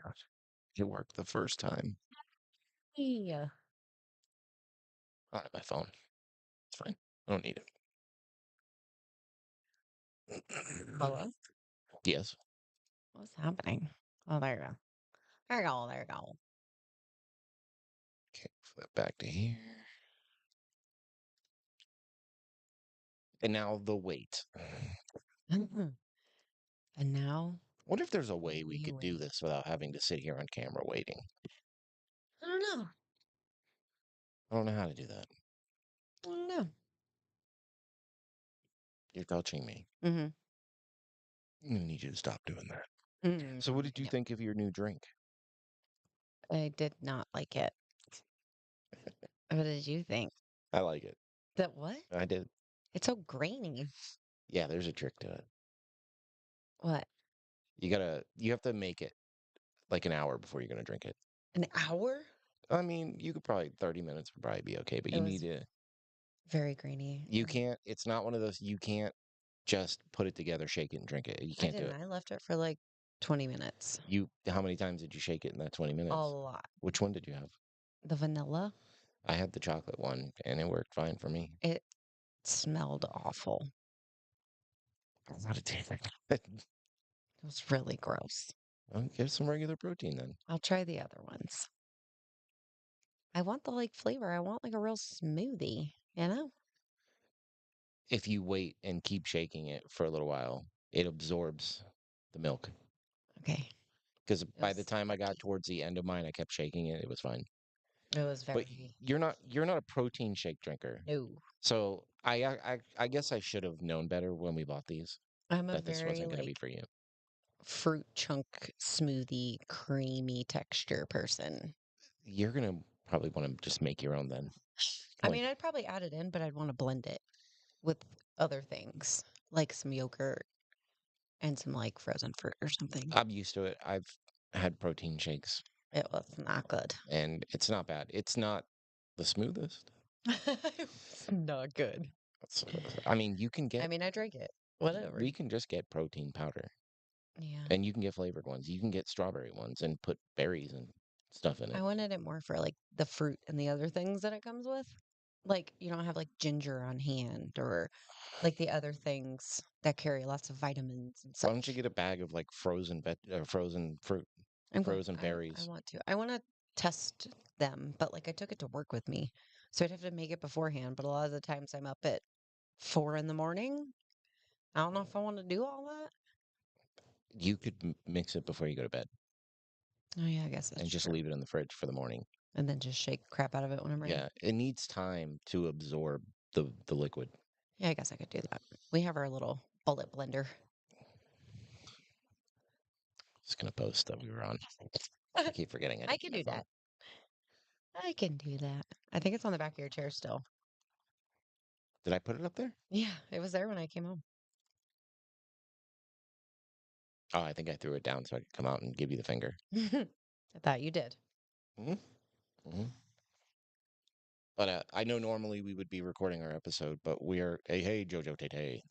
gosh. It worked the first time. Yeah. I have my phone. It's fine. I don't need it. Hello? Yes. What's happening? Oh, there you go. There you go. There you go. Okay, flip back to here. And now the wait. And now What if there's a way we we could do wait. this without having to sit here on camera waiting? I don't know. I don't know how to do that. I don't know. You're coaching me. Mm-hmm. I need you to stop doing that. So, what did you Yeah. think of your new drink? I did not like it. What did you think? I like it. That what? I did. It's so grainy. Yeah, there's a trick to it. What? You have to make it like an hour before you're gonna drink it. An hour? I mean, you could probably 30 minutes would probably be okay, but It you need was to. very grainy. You can't. It's not one of those. You can't just put it together, shake it, and drink it. You I can't do didn't. it. I left it for like 20 minutes. You. How many times did you shake it in that 20 A minutes? lot. Which one did you have? The vanilla, I had the chocolate one, and it worked fine for me. it smelled awful. I thought it tasted good. It was really gross. Well, get some regular protein then. I'll try the other ones. I want the like flavor. I want like a real smoothie, you know? If you wait and keep shaking it for a little while, it absorbs the milk. Okay. Because It by the was time I got yucky. towards the end of mine, I kept shaking it. It was fine. It was But very you're not a protein shake drinker. no. So I guess I should have known better when we bought these I'm a that this very wasn't going to be like for you. fruit chunk smoothie creamy texture person. You're gonna probably want to just make your own then. I Like mean, I'd probably add it in, but I'd want to blend it with other things, like some yogurt and some like frozen fruit or something. I'm used to it. I've had protein shakes It was not good. and it's not bad. It's not the smoothest. It was not good. It's, I mean, you can I get mean, I drank it. Whatever. we can just get protein powder Yeah. and you can get flavored ones. You can get strawberry ones and put berries and stuff in I it. wanted it more for like the fruit and the other things that it comes with. Like, you don't have like ginger on hand or like the other things that carry lots of vitamins and Why don't you such. get a bag of like frozen fruit, I'm going, frozen I berries? want to. I want to test them, but like I took it to work with me. So I'd have to make it beforehand. But a lot of the times I'm up at 4 in the morning. I don't know if I want to do all that. You could mix it before you go to bed Oh, yeah, I guess that's and just true. leave it in the fridge for the morning. And then just shake crap out of it when I'm ready. Yeah, it needs time to absorb the liquid. Yeah, I guess I could do that. We have our little bullet blender. Just gonna post that we were on. I keep forgetting I I don't can have do my phone. that. I can do that. I think it's on the back of your chair still. Did I put it up there? Yeah, it was there when I came home. Oh, I think I threw it down so I could come out and give you the finger. I thought you did. hmm hmm But I know normally we would be recording our episode, but we're hey Jojo Tay.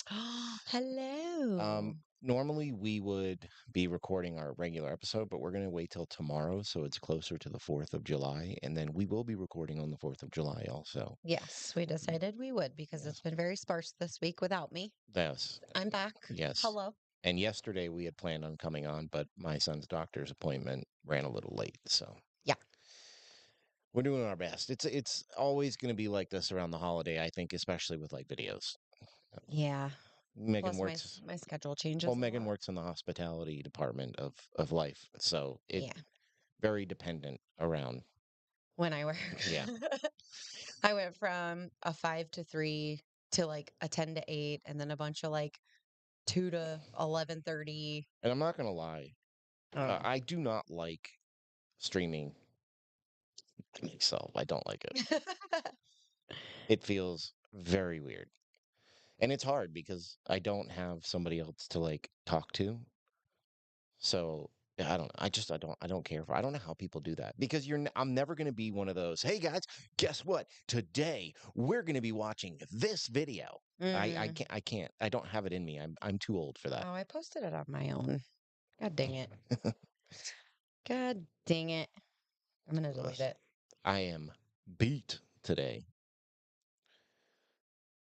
Hello. Normally we would be recording our regular episode, but we're gonna wait till tomorrow, so it's closer to the 4th of July, and then we will be recording on the 4th of July also. Yes, we decided we would because it's Yes. been very sparse this week without me. Yes. I'm back. Yes. Hello. And yesterday we had planned on coming on, but my son's doctor's appointment ran a little late, so Yeah. we're doing our best. It's always going to be like this around the holiday, I think, especially with like videos. Yeah. Megan Plus works my schedule well, changes a Megan lot. works in the hospitality department of life, so it Yeah. very dependent around. When I work. Yeah. I went from a 5 to 3 to like a 10 to 8 and then a bunch of like 2 to 11:30. And I'm not going to lie, Oh. I do not like streaming myself. I don't like it. It feels very weird. And it's hard because I don't have somebody else to like talk to. So yeah, I don't care for I don't know how people do that because I'm never going to be one of those. Hey guys, guess what? Today we're going to be watching this video. Mm. I can't I don't have it in me. I'm too old for that. Oh, I posted it on my own. God dang it. God dang it. I'm gonna delete Ugh, it. I am beat today.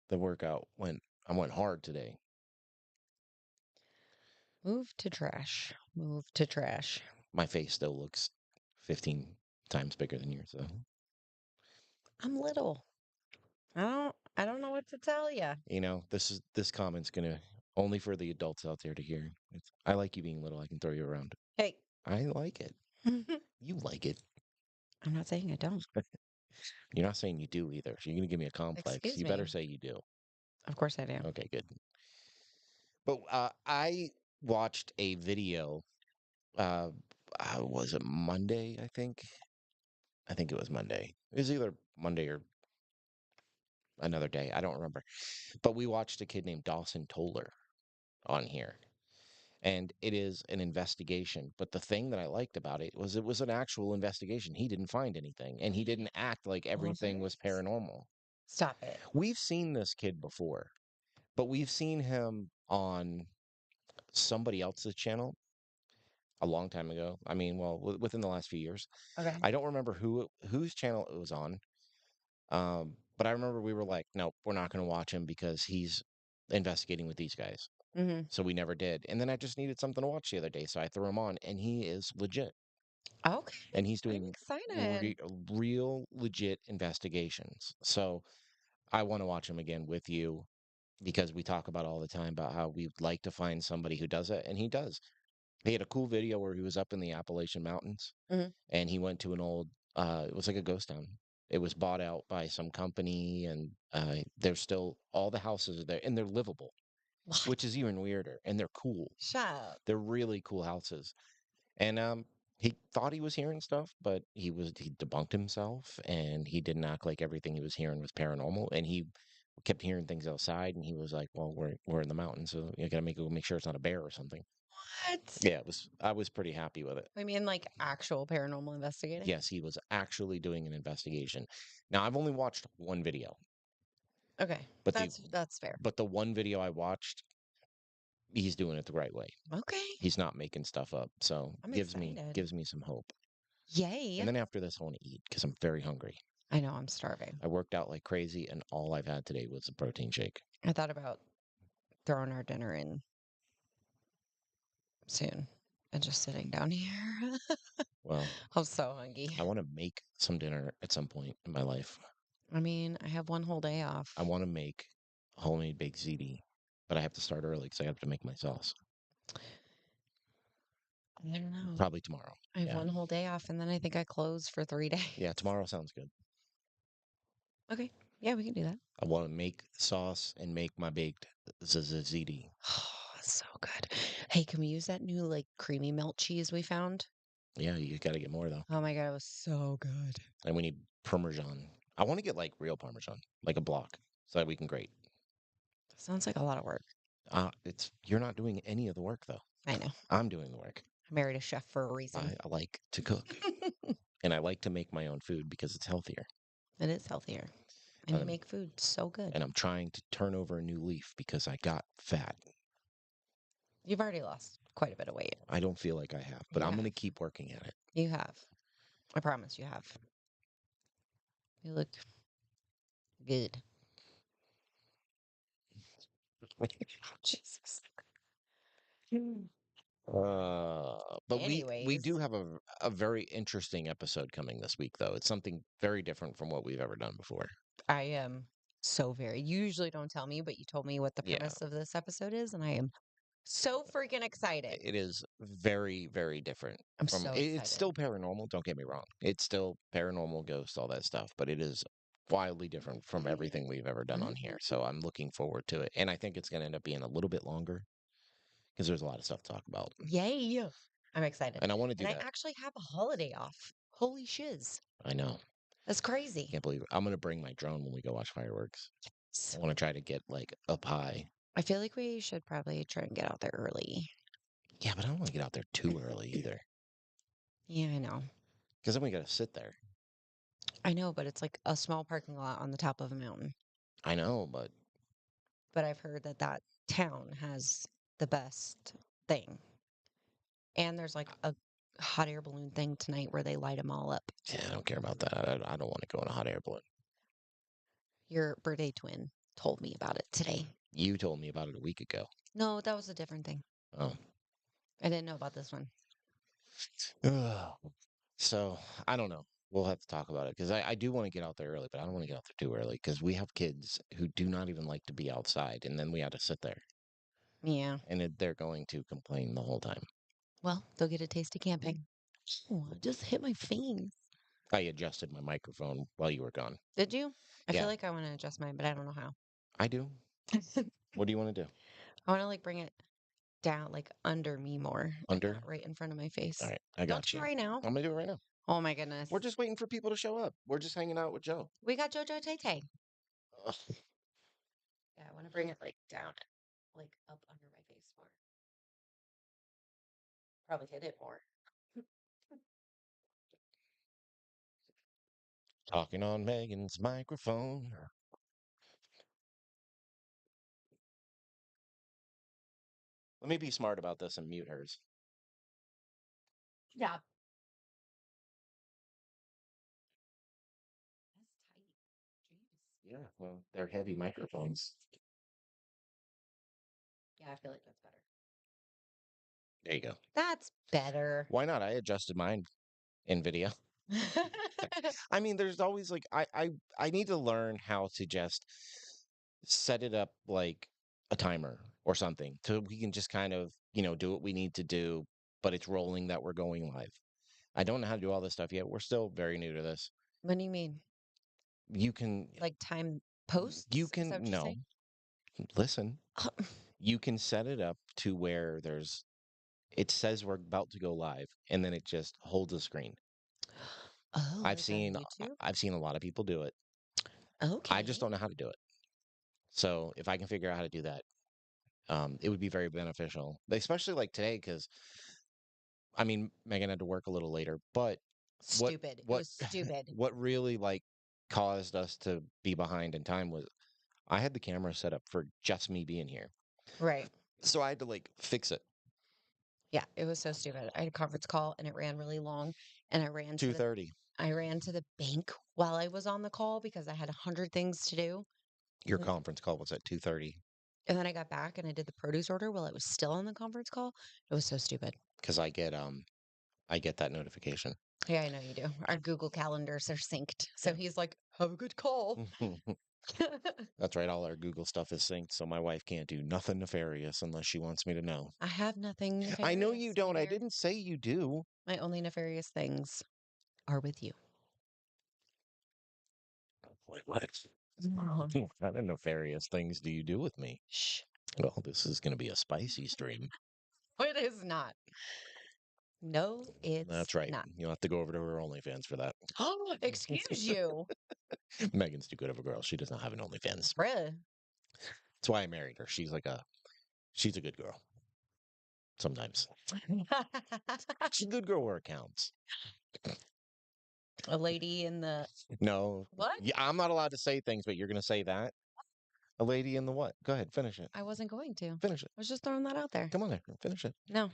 The workout I went hard today. Move to trash. Move to trash. My face still looks 15 times bigger than yours, though. I'm little. I don't know what to tell you. This comment's gonna only for the adults out there to hear. I like you being little. I can throw you around. Hey. I like it. I'm You like it. not saying I don't. You're not saying you do either. So you're gonna give me a complex. Excuse You better me. say you do. Of course I do. Okay, good. But I watched a video. Uh, was it Monday? I think. I think it was Monday. It was either Monday or another day. I don't remember. But we watched a kid named Dawson Toller on here. And it is an investigation. But the thing that I liked about it was an actual investigation. He didn't find anything, and he didn't act like everything was What? paranormal. Stop it. We've seen this kid before, but we've seen him on somebody else's channel a long time ago. I mean, well, within the last few years. Okay. I don't remember whose channel it was on. But I remember we were like, nope, we're not going to watch him because he's investigating with these guys. Mm-hmm. So we never did. And then I just needed something to watch the other day, so I threw him on, and he is legit. Okay. And he's I'm doing excited. real legit investigations. So I want to watch him again with you because we talk about all the time about how we'd like to find somebody who does it, and he does. He had a cool video where he was up in the Appalachian Mountains Mm-hmm. and he went to an old it was like a ghost town. It was bought out by some company and there's still all the houses are there and they're livable, What? which is even weirder, and they're cool. Shut up. They're really cool houses. And he thought he was hearing stuff, but he debunked himself and he didn't act like everything he was hearing was paranormal, and he kept hearing things outside, and he was like, well, we're in the mountains, so you gotta make sure it's not a bear or something. What? Yeah, I was pretty happy with it. I mean, like actual paranormal investigating? Yes, he was actually doing an investigation. Now, I've only watched one video, Okay. but That's fair. the one video I watched, he's doing it the right way. Okay. He's not making stuff up. So I'm gives excited. me some hope. Yay. And then after this, I want to eat because I'm very hungry. I know I'm starving. I worked out like crazy, and all I've had today was a protein shake. I thought about throwing our dinner in soon and just sitting down here. Well, I'm so hungry. I want to make some dinner at some point in my life. I mean, I have one whole day off. I want to make homemade baked ziti, but I have to start early because I have to make my sauce. I don't know. Probably tomorrow. I have Yeah. one whole day off and then I think I close for 3 days. Yeah, tomorrow sounds good. Okay. Yeah, we can do that. I want to make sauce and make my baked ziti. Oh, so good. Hey, can we use that new like creamy milk cheese we found? Yeah, you got to get more though. Oh my God, it was so good. And we need Parmesan. I want to get like real Parmesan, like a block, so that we can grate. Sounds like a lot of work. It's you're not doing any of the work though. I know. I'm doing the work. I married a chef for a reason. I like to cook, and I like to make my own food because it's healthier. It is healthier. And you Um, make food so good. and I'm trying to turn over a new leaf because I got fat. You've already lost quite a bit of weight. I don't feel like I have, but You I'm going to have. keep working at it. You have. I promise you have. You look good. Jesus. But we Anyways, do have a very interesting episode coming this week, though. It's something very different from what we've ever done before. I am so very. You usually don't tell me, but you told me what the Yeah, premise of this episode is, and I am so freaking excited. it is very, very different I'm from. so It's excited. still paranormal. Don't get me wrong. It's still paranormal, ghosts, all that stuff. But it is wildly different from everything we've ever done on here. So I'm looking forward to it, and I think it's going to end up being a little bit longer because there's a lot of stuff to talk about. Yay! I'm excited. And I want to do And I that. actually have a holiday off. Holy shiz. I know. That's crazy. Can't believe it. I'm going to bring my drone when we go watch fireworks. I want to try to get like up high. I feel like we should probably try and get out there early. Yeah, but I don't want to get out there too early either. Yeah, I know. Because then we got to sit there. I know, but it's like a small parking lot on the top of a mountain. I know, but But I've heard that that town has the best thing. And there's like a hot air balloon thing tonight where they light them all up. Yeah, I don't care about that. I don't want to go in a hot air balloon. Your birthday twin told me about it today. You told me about it a week ago. No, that was a different thing. Oh. I didn't know about this one. So I don't know. We'll have to talk about it because I do want to get out there early, but I don't want to get out there too early because we have kids who do not even like to be outside, and then we have to sit there, Yeah. and they're going to complain the whole time. Well, they'll get a taste of camping. Oh, I just hit my face. I adjusted my microphone while you were gone. Did you? I feel Yeah, like I want to adjust mine, but I don't know how. I do. What do you want to do? I want to like bring it down, like under me more, and Under? not right in front of my face. All right, I Don't got you you. right now? I'm gonna do it right now. Oh my goodness. We're just waiting for people to show up. We're just hanging out with Joe. We got JoJo Tay Tay. Ugh. Yeah, I want to bring it like down, like up under my face more. Probably hit it more. Talking on Megan's microphone. Let me be smart about this and mute hers. Yeah. That's tight. Jeez. Yeah, well, they're heavy microphones. Yeah, I feel like that's better. There you go. That's better. Why not? I adjusted mine in video. I mean, there's always like I need to learn how to just set it up like a timer or something so we can just kind of, do what we need to do, but it's rolling that we're going live. I don't know how to do all this stuff yet. We're still very new to this. What do you mean? You can Like time posts? you Is can that what you're no, saying? listen. You can set it up to where it says we're about to go live and then it just holds a screen. Oh, I've like on seen YouTube? I've seen a lot of people do it. I just Okay. don't know how to do it. So if I can figure out how to do that, it would be very beneficial, especially like today, because I mean, Megan had to work a little later, but what Stupid. It what was stupid. what really like caused us to be behind in time was I had the camera set up for just me being here, Right. so I had to like fix it. Yeah, it was so stupid. I had a conference call and it ran really long, and I ran to 2:30. the bank while I was on the call because I had 100 things to do. Your And then conference call was at 2:30 I got back and I did the produce order while I was still on the conference call. It was so stupid. because I get that notification. Yeah, I know you do. Our Google calendars are synced. So he's like, have a good call. That's right. All our Google stuff is synced, so my wife can't do nothing nefarious unless she wants me to know. I have nothing I know you nefarious, don't. I dear. didn't say you do. My only nefarious things are with you. Wait, what? Oh, What kind of nefarious things do you do with me? shh. Well, this is going to be a spicy stream. It is not. No, it's That's right. not. You'll have to go over to her OnlyFans for that. Oh, excuse you. Megan's too good of a girl. She does not have an OnlyFans. Bruh. That's why I married her. She's a good girl. Sometimes she's a good girl where it counts. A lady in the No, what? yeah, I'm not allowed to say things, but you're going to say that. A lady in the what? Go ahead, finish it. I wasn't going to. I Finish it. was just throwing that out there. Come on there, finish it. No,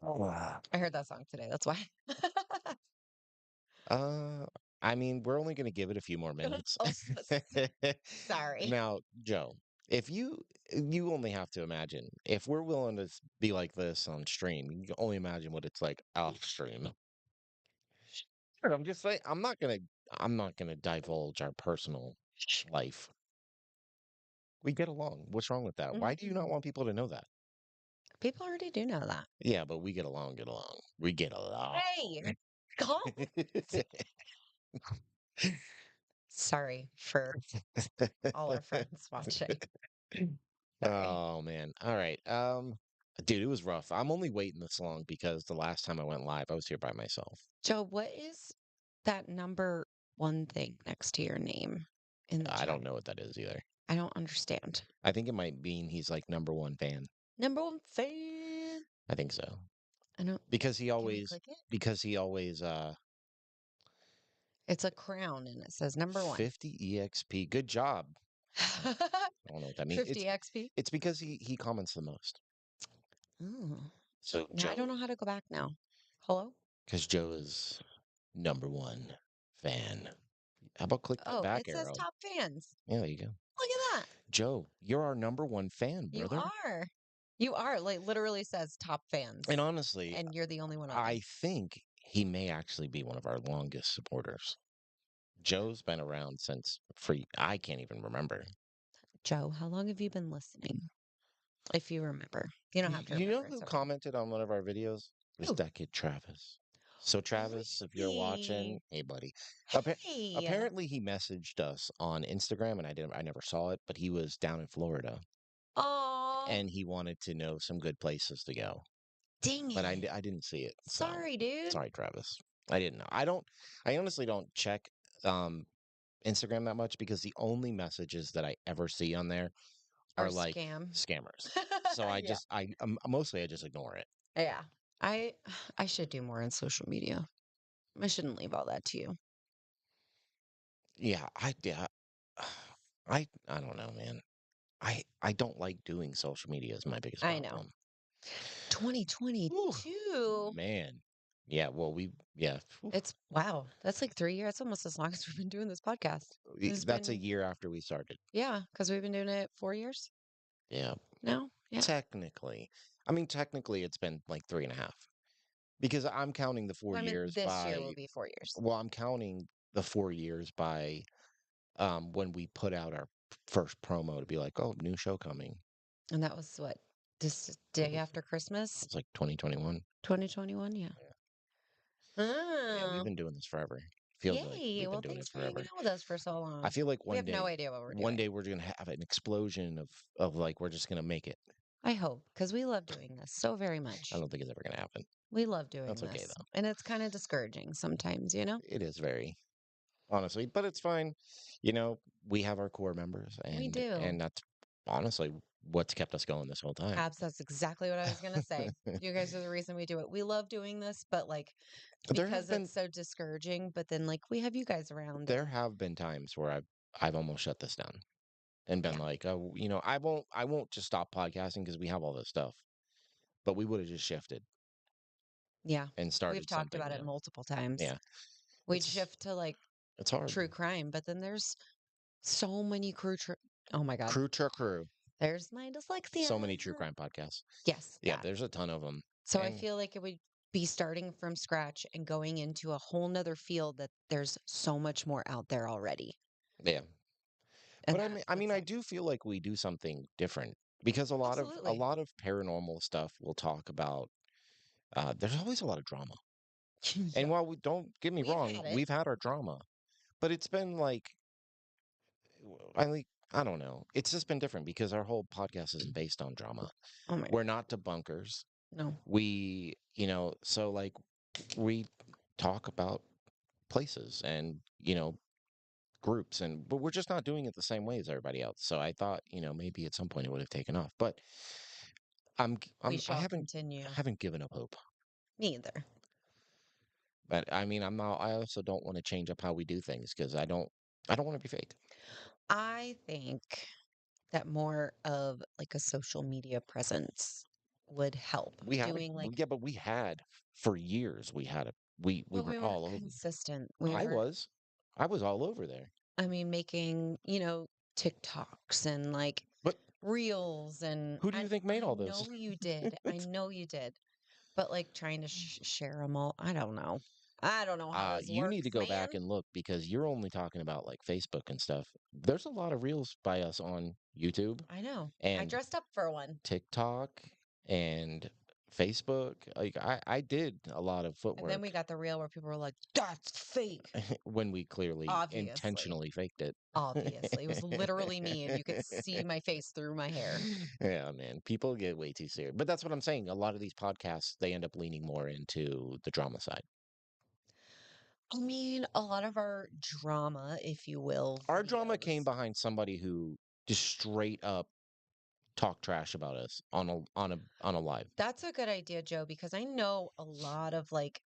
Oh, I heard that song today. That's why. Uh, I mean, we're only going to give it a few more minutes. Oh, sorry. Now, Joe, if you only have to imagine if we're willing to be like this on stream, you can only imagine what it's like off stream. Sure, I'm just saying, I'm not gonna divulge our personal life. We get along. What's wrong with that? Why do you not Mhm. want people to know that? People already do know that. Yeah, but we get along, get along. We get along. Hey, calm. Sorry for all our friends watching. Sorry. Oh man. All right. Dude, it was rough. I'm only waiting this long because the last time I went live, I was here by myself. Joe, what is that number one thing next to your name in the I chat? don't know what that is either. I don't understand. I think it might mean he's like number one fan. Number one fan. I think so. I don't. Because he Can we always click it? because he always It's a crown and it says number one. 50 EXP. Good job. I don't know what that means. 50 XP. It's because he comments the most. Oh, So now I Joe, don't know how to go back now. Hello? because Joe is number one fan. How about click that Oh, back it says arrow? top fans. Yeah, there you go. Look at that. Joe, you're our number one fan, You brother. are. You are. Like literally says top And fans. honestly, And you're the only one on there. I think he may actually be one of our longest supporters. Joe's been around since free. I can't even remember. Joe, how long have you been listening? If you remember. You don't have to You know remember. who It's okay. commented on one of our videos? It was Who? that kid Travis. So Travis, if you're watching, Really? hey buddy. Hey. Apparently he messaged us on Instagram and I never saw it, but he was down in Florida Oh, and he wanted to know some good places to go. dang But it. I didn't see it. So Sorry, dude. sorry, Travis. I didn't know. I honestly don't check um Instagram that much because the only messages that I ever see on there Or are like scam. scammers. So Yeah. mostly I just ignore it. Yeah. I I should do more on social media. I shouldn't leave all that to you. Yeah. I don't know, man. I don't like doing social media is my biggest I know. problem. Ooh, 2022. man. Yeah, well yeah. Oof. It's wow. That's like 3 years. That's almost as long as we've been doing this podcast. It's That's a been year after we started. yeah, because we've been doing it 4 years Yeah, now. Yeah. technically. I mean, technically it's been like 3.5 because I'm counting the four Well, I mean, years this year will by, be 4 years. well, I'm counting the 4 years by when we put out our first promo to be like, oh, new show coming. And that was what? This What day was after Christmas? It's like 2021. 2021, yeah. Yeah, we've Oh, been doing this forever. Feels like yay. we've been Well, doing thanks it for hanging forever. out with us for so I long. feel like We have no idea what we're one doing. day we're gonna have an explosion of like we're just gonna make it. I hope, because we love doing this so very I much. don't think it's ever gonna happen. We love doing That's okay this. though. And it's kind of discouraging sometimes, you know? It is very honestly, but it's fine. You know, we have our core members, We do. and that's honestly what's kept us going this whole time. Abs, that's exactly what I was going to say. You guys are the reason we do it. We love doing this, but like, there have because been it's so discouraging, but then like we have you guys around there and have been times where I've almost shut this down and been yeah, like, oh, I won't just stop podcasting because we have all this stuff, but we would have just shifted yeah. and We've started talked something about it new. multiple times. Yeah, We'd it's shift to like it's hard. true crime, but then there's so many oh my God. Crew. There's my So dyslexia. many true crime podcasts. Yes, Yeah, that. there's a ton of them. So I And feel like it would be starting from scratch and going into a whole nother field that there's so much more out there already. yeah. And But that's I the mean I thing. do feel like we do something different because a Absolutely. lot of paranormal stuff will talk about there's always a lot of drama. And Yep. while we don't get me We've wrong, had it. we've had our drama, but it's been like I don't know. It's just been different because our whole podcast isn't based on drama. Oh my We're God. not debunkers. No. So like we talk about places and, groups but we're just not doing it the same way as everybody else. So I thought, maybe at some point it would have taken off. But We I shall continue. haven't given up hope. Me either. But I mean, I also don't want to change up how we do things because I don't want to be fake. I think that more of like a social media presence would help. Doing like, Yeah, but we had for years we but were we all weren't over. consistent. We I weren't, was. I was all over there. I mean, making, TikToks and like But reels and who do you think made I all those? know you did. I know you did. But like trying to share them all, I don't know. I don't know how this You need works, to go man. back and look because you're only talking about like Facebook and stuff. There's a lot of reels by us on YouTube I know. I and dressed up for one. TikTok and Facebook. Like I did a lot of And then we footwork got the reel where people were like, that's fake. when we clearly Obviously. intentionally faked it. Obviously. It was literally me, and you could see my face through my hair. Yeah, man. People get way too serious. But that's what I'm saying. A lot of these podcasts, they end up leaning more into the drama side. I mean, a lot of our drama, if you will, Our drama came videos. behind somebody who just straight up talk trash about us on a live. That's a good idea, Joe, because I know a lot of like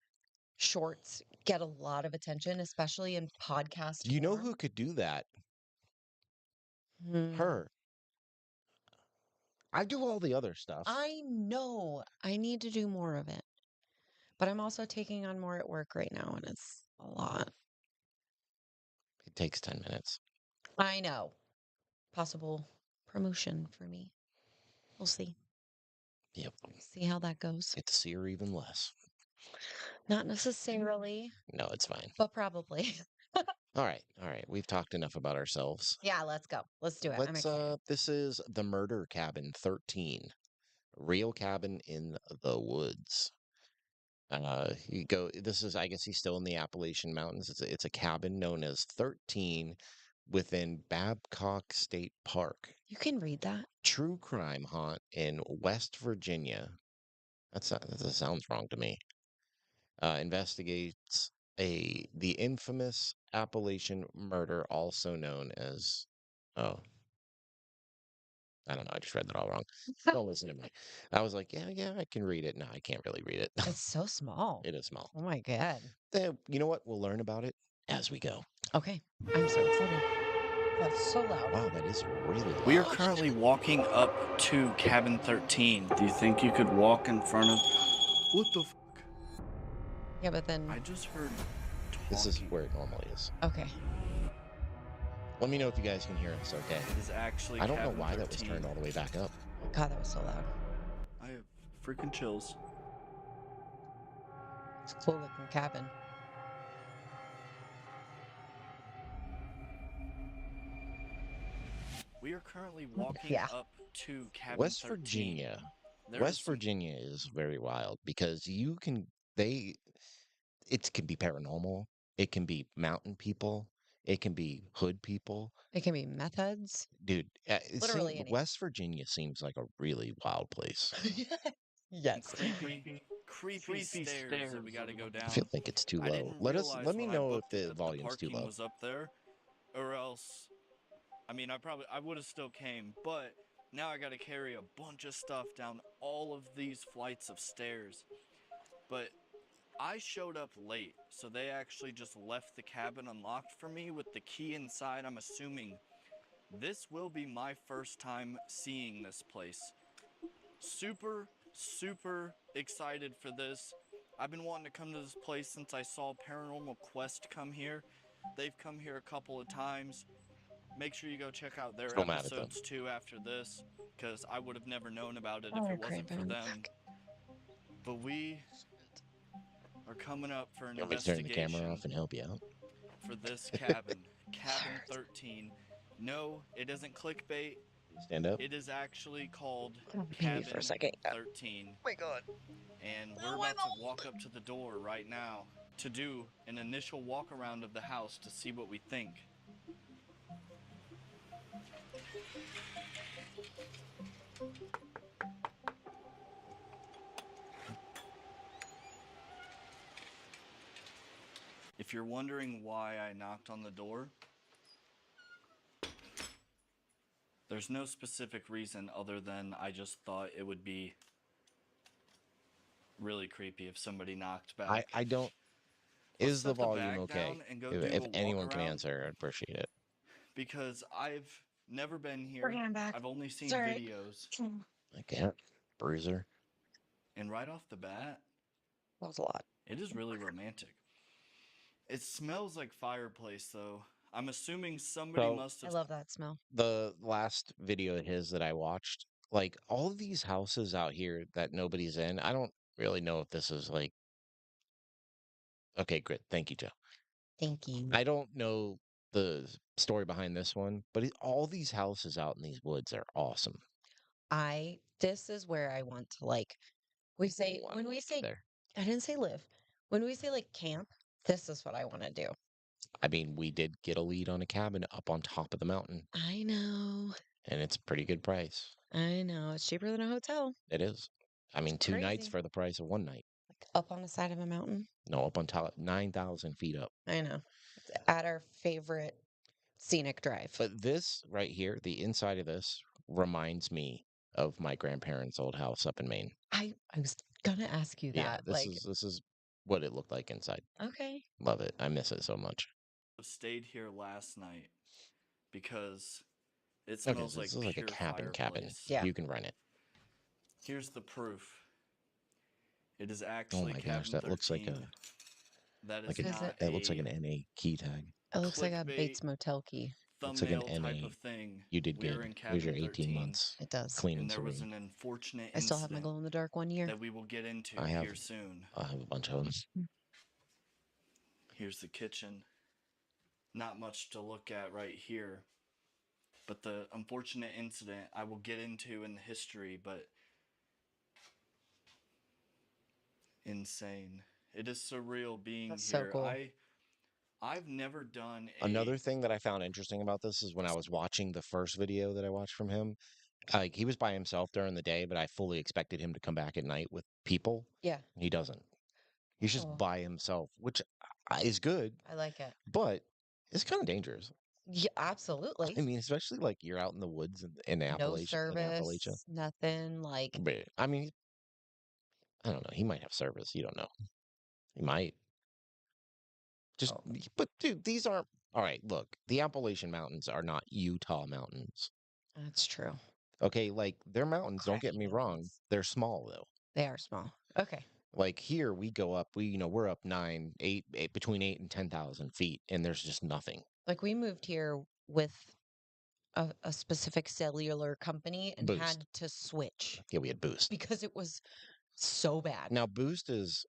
shorts get a lot of attention, especially in podcast You know who form. could do that? Hmm. Her. I do all the other stuff. I know I need to do more of it. But I'm also taking on more at work right now, and it's a lot. It takes 10 minutes. I know. Possible promotion for me. We'll see. Yep. See how that goes. Get to see her even less. Not necessarily, No, it's fine. but probably. All right. All right. We've talked enough about ourselves. Yeah, let's go. Let's do it. I'm excited. This is the Murder Cabin 13. Real cabin in the woods. This is, I guess he's still in the Appalachian Mountains. It's a cabin known as 13 within Babcock State Park. You can read that. True crime haunt in West Virginia. That sounds wrong to me. Investigates the infamous Appalachian murder, also known as, oh, I don't know. I just read that all wrong. Don't listen to me. I was like, yeah, I can read it. No, I can't really read it. It's so small. It is small. Oh my God. You know what? We'll learn about it as we go. Okay. I'm so excited. That's so loud. Wow, that is really loud. We are currently walking up to cabin 13. Do you think you could walk in front of... What the fuck? Yeah, but then. I just heard talking. This is where it normally is. Okay. Let me know if you guys can hear us, okay? It is actually I don't know cabin why that was 13. turned all the way back up. God, that was so loud. I have freaking chills. It's a cool looking cabin. We are currently walking Yeah. up to cabin West 13. Virginia. There West is some- Virginia is very wild because it can be paranormal, it can be mountain people, it can be hood people. It can be meth heads. Dude, Literally anything. West Virginia seems like a really wild place. Yes. creepy stairs that we got to go down. I feel like it's too I low. didn't Let realize me when I know if booked it the that volume's too parking low. was up there, or else, I mean, I would have still came, but now I got to carry a bunch of stuff down all of these flights of stairs. But I showed up late, so they actually just left the cabin unlocked for me with the key inside. I'm assuming this will be my first time seeing this place. Super excited for this. I've been wanting to come to this place since I saw Paranormal Quest come here. They've come here a couple of times. Make sure you go check out their Still mad at them. episodes too after this, because I would have never known about it Oh, if it wasn't for cramping. them. But we are coming up for an You want me to turn the camera investigation off and help you out? for this cabin, cabin 13. No, it isn't clickbait. Stand up. It is actually called Maybe cabin for a second. Yeah. 13. Oh my God. And we're about to walk up to the door right now to do an initial walk around of the house to see what we think. If you're wondering why I knocked on the door, there's no specific reason other than I just thought it would be really creepy if somebody knocked back. I don't. Let's Is the set the volume bag okay? down and go If, do if a walk anyone can around. answer, I'd appreciate it. Because I've never been here. We're going back. I've only seen Sorry. videos. I can't. Bruiser. And right off the bat, That was a lot. it is really romantic. It smells like fireplace, though. I'm assuming somebody So- must I have. love that smell. The last video of his that I watched, like all of these houses out here that nobody's in, I don't really know if this is like. Okay, great. Thank you, Joe. Thank you. I don't know the story behind this one, but all these houses out in these woods are awesome. This is where I want to like, when we say, There. I didn't say live. When we say like camp, this is what I want to do. I mean, we did get a lead on a cabin up on top of the mountain, I know. and it's a pretty good price. I know. It's cheaper than a hotel. It is. I mean, 2 nights Crazy. for the price of 1 night. Like up on the side of a mountain. No, up on top, 9,000 feet up. I know. It's at our favorite scenic drive. But this right here, the inside of this reminds me of my grandparents' old house up in Maine. I was gonna ask you Yeah, that. this is what it looked like inside. Okay. Love it. I miss it so much. Stayed here last night because it Okay, smells so like this is like a pure cabin. fireplace. Yeah. You can rent it. Here's the proof. It is Oh actually my gosh, cabin that looks 13. That is like a Is it? not that looks like an a NA key tag. It looks like a clickbait Bates Motel key. Looks like an thumbnail type NA. of thing. You did We are good. in Here's your cabin 18 13, months It does. clean and and there was serene. an unfortunate I still have my incident glow in the dark 1 year. that we will get into I have here soon. I have a bunch of them. Here's the kitchen. Not much to look at right here, but the unfortunate incident I will get into in the history, but insane. It is surreal being That's so here. cool. I've never done Another thing that I found interesting about this is when I was watching the first video that I watched from him, like he was by himself during the day, but I fully expected him to come back at night with people. Yeah. He doesn't. He's just Oh, by himself, which is good, I like it. but it's kind of dangerous. Yeah, I absolutely. mean, especially like you're out in the woods in No Appalachia. service, nothing. Like, But I mean, I don't know. He might have service. You don't know. He might. Just, oh, but dude, these aren't. All right, look, the Appalachian Mountains are not Utah mountains. that's true. Okay, like they're mountains. Don't get Crappy me wrong. mountains. They're small though. They are small. Okay. Like here, we go up. We're up 8 between 8 and 10,000 feet, and there's just nothing. Like, we moved here with a specific cellular company and Boost. had to switch Yeah, we had Boost. because it was so bad. Now Boost is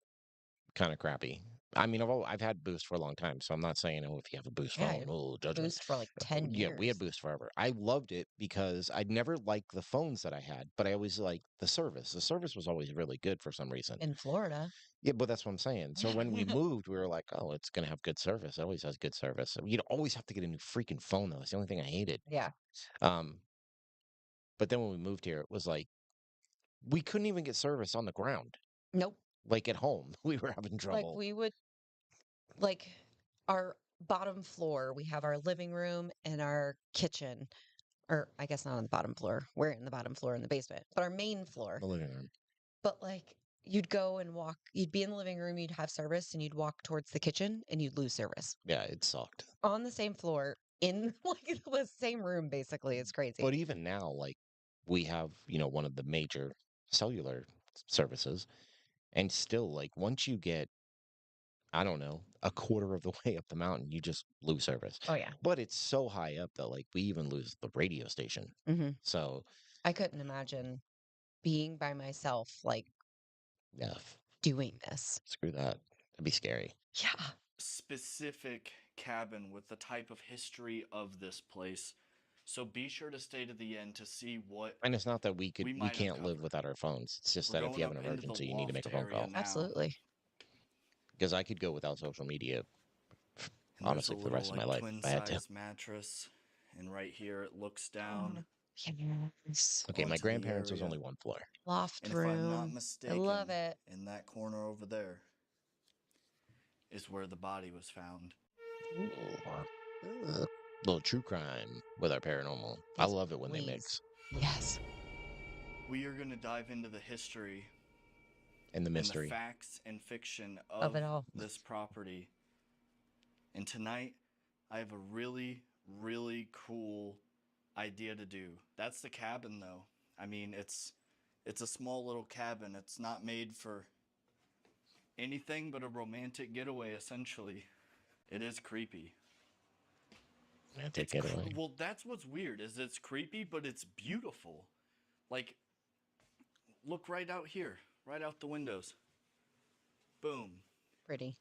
kind of crappy. I mean, I've had Boost for a long time, so I'm not saying, oh, if you have a Boost Yeah, I phone, had oh, judgment. Boost for like 10 Yeah, we had years Boost forever. I loved it because I'd never liked the phones that I had, but I always liked the service. The service was always really good for some reason. in Florida. Yeah, but that's what I'm saying. So when we moved, we were like, oh, it's gonna have good service. It always has good service. You'd always have to get a new freaking phone though. That's the only thing I hated. Yeah. Um, but then when we moved here, it was like we couldn't even get service on the ground. Nope. Like at home, we were having Like, trouble. we would, like, our bottom floor, we have our living room and our kitchen. Or I guess not on the bottom floor. We're in the bottom floor in the basement, but our main floor. The living room. But like, you'd go and walk, you'd be in the living room, you'd have service, and you'd walk towards the kitchen and you'd lose service Yeah, it sucked. on the same floor in like the same room, basically. It's crazy. But even now, like we have, one of the major cellular services, and still, like once you get, I don't know, a quarter of the way up the mountain, you just lose service. Oh, yeah. But it's so high up that like we even lose the radio station. Hmm. So I couldn't imagine being by myself, like yeah, doing this. screw that. That'd be scary. Yeah. specific cabin with the type of history of this place. So be sure to stay to the end to see what And it's not that we we we might have can't live covered. without our phones. It's just We're that if going you have an up into the emergency, you need to make a loft phone area call. now. Absolutely. Because I could go without social media, And honestly, there's for a the rest little of my life twin if I had to. size mattress, and right here it looks down Yes. Okay, my onto the grandparents was area. only one floor. Loft And if I'm not room. I mistaken, love it. in that corner over there is where the body was found. Little true crime with our paranormal. I Yes, love it when they please. mix. Yes. We are going to dive into the history And the and the mystery. facts and fiction Of of it all. this property. And tonight, I have a really, really cool idea to do. That's the cabin, though. I mean, it's a small little cabin. It's not made for anything but a romantic getaway, essentially. It is creepy. Romantic It's getaway. well, that's what's weird. Is it's creepy, but it's beautiful. Like, look right out here, right out the windows. Boom. Pretty.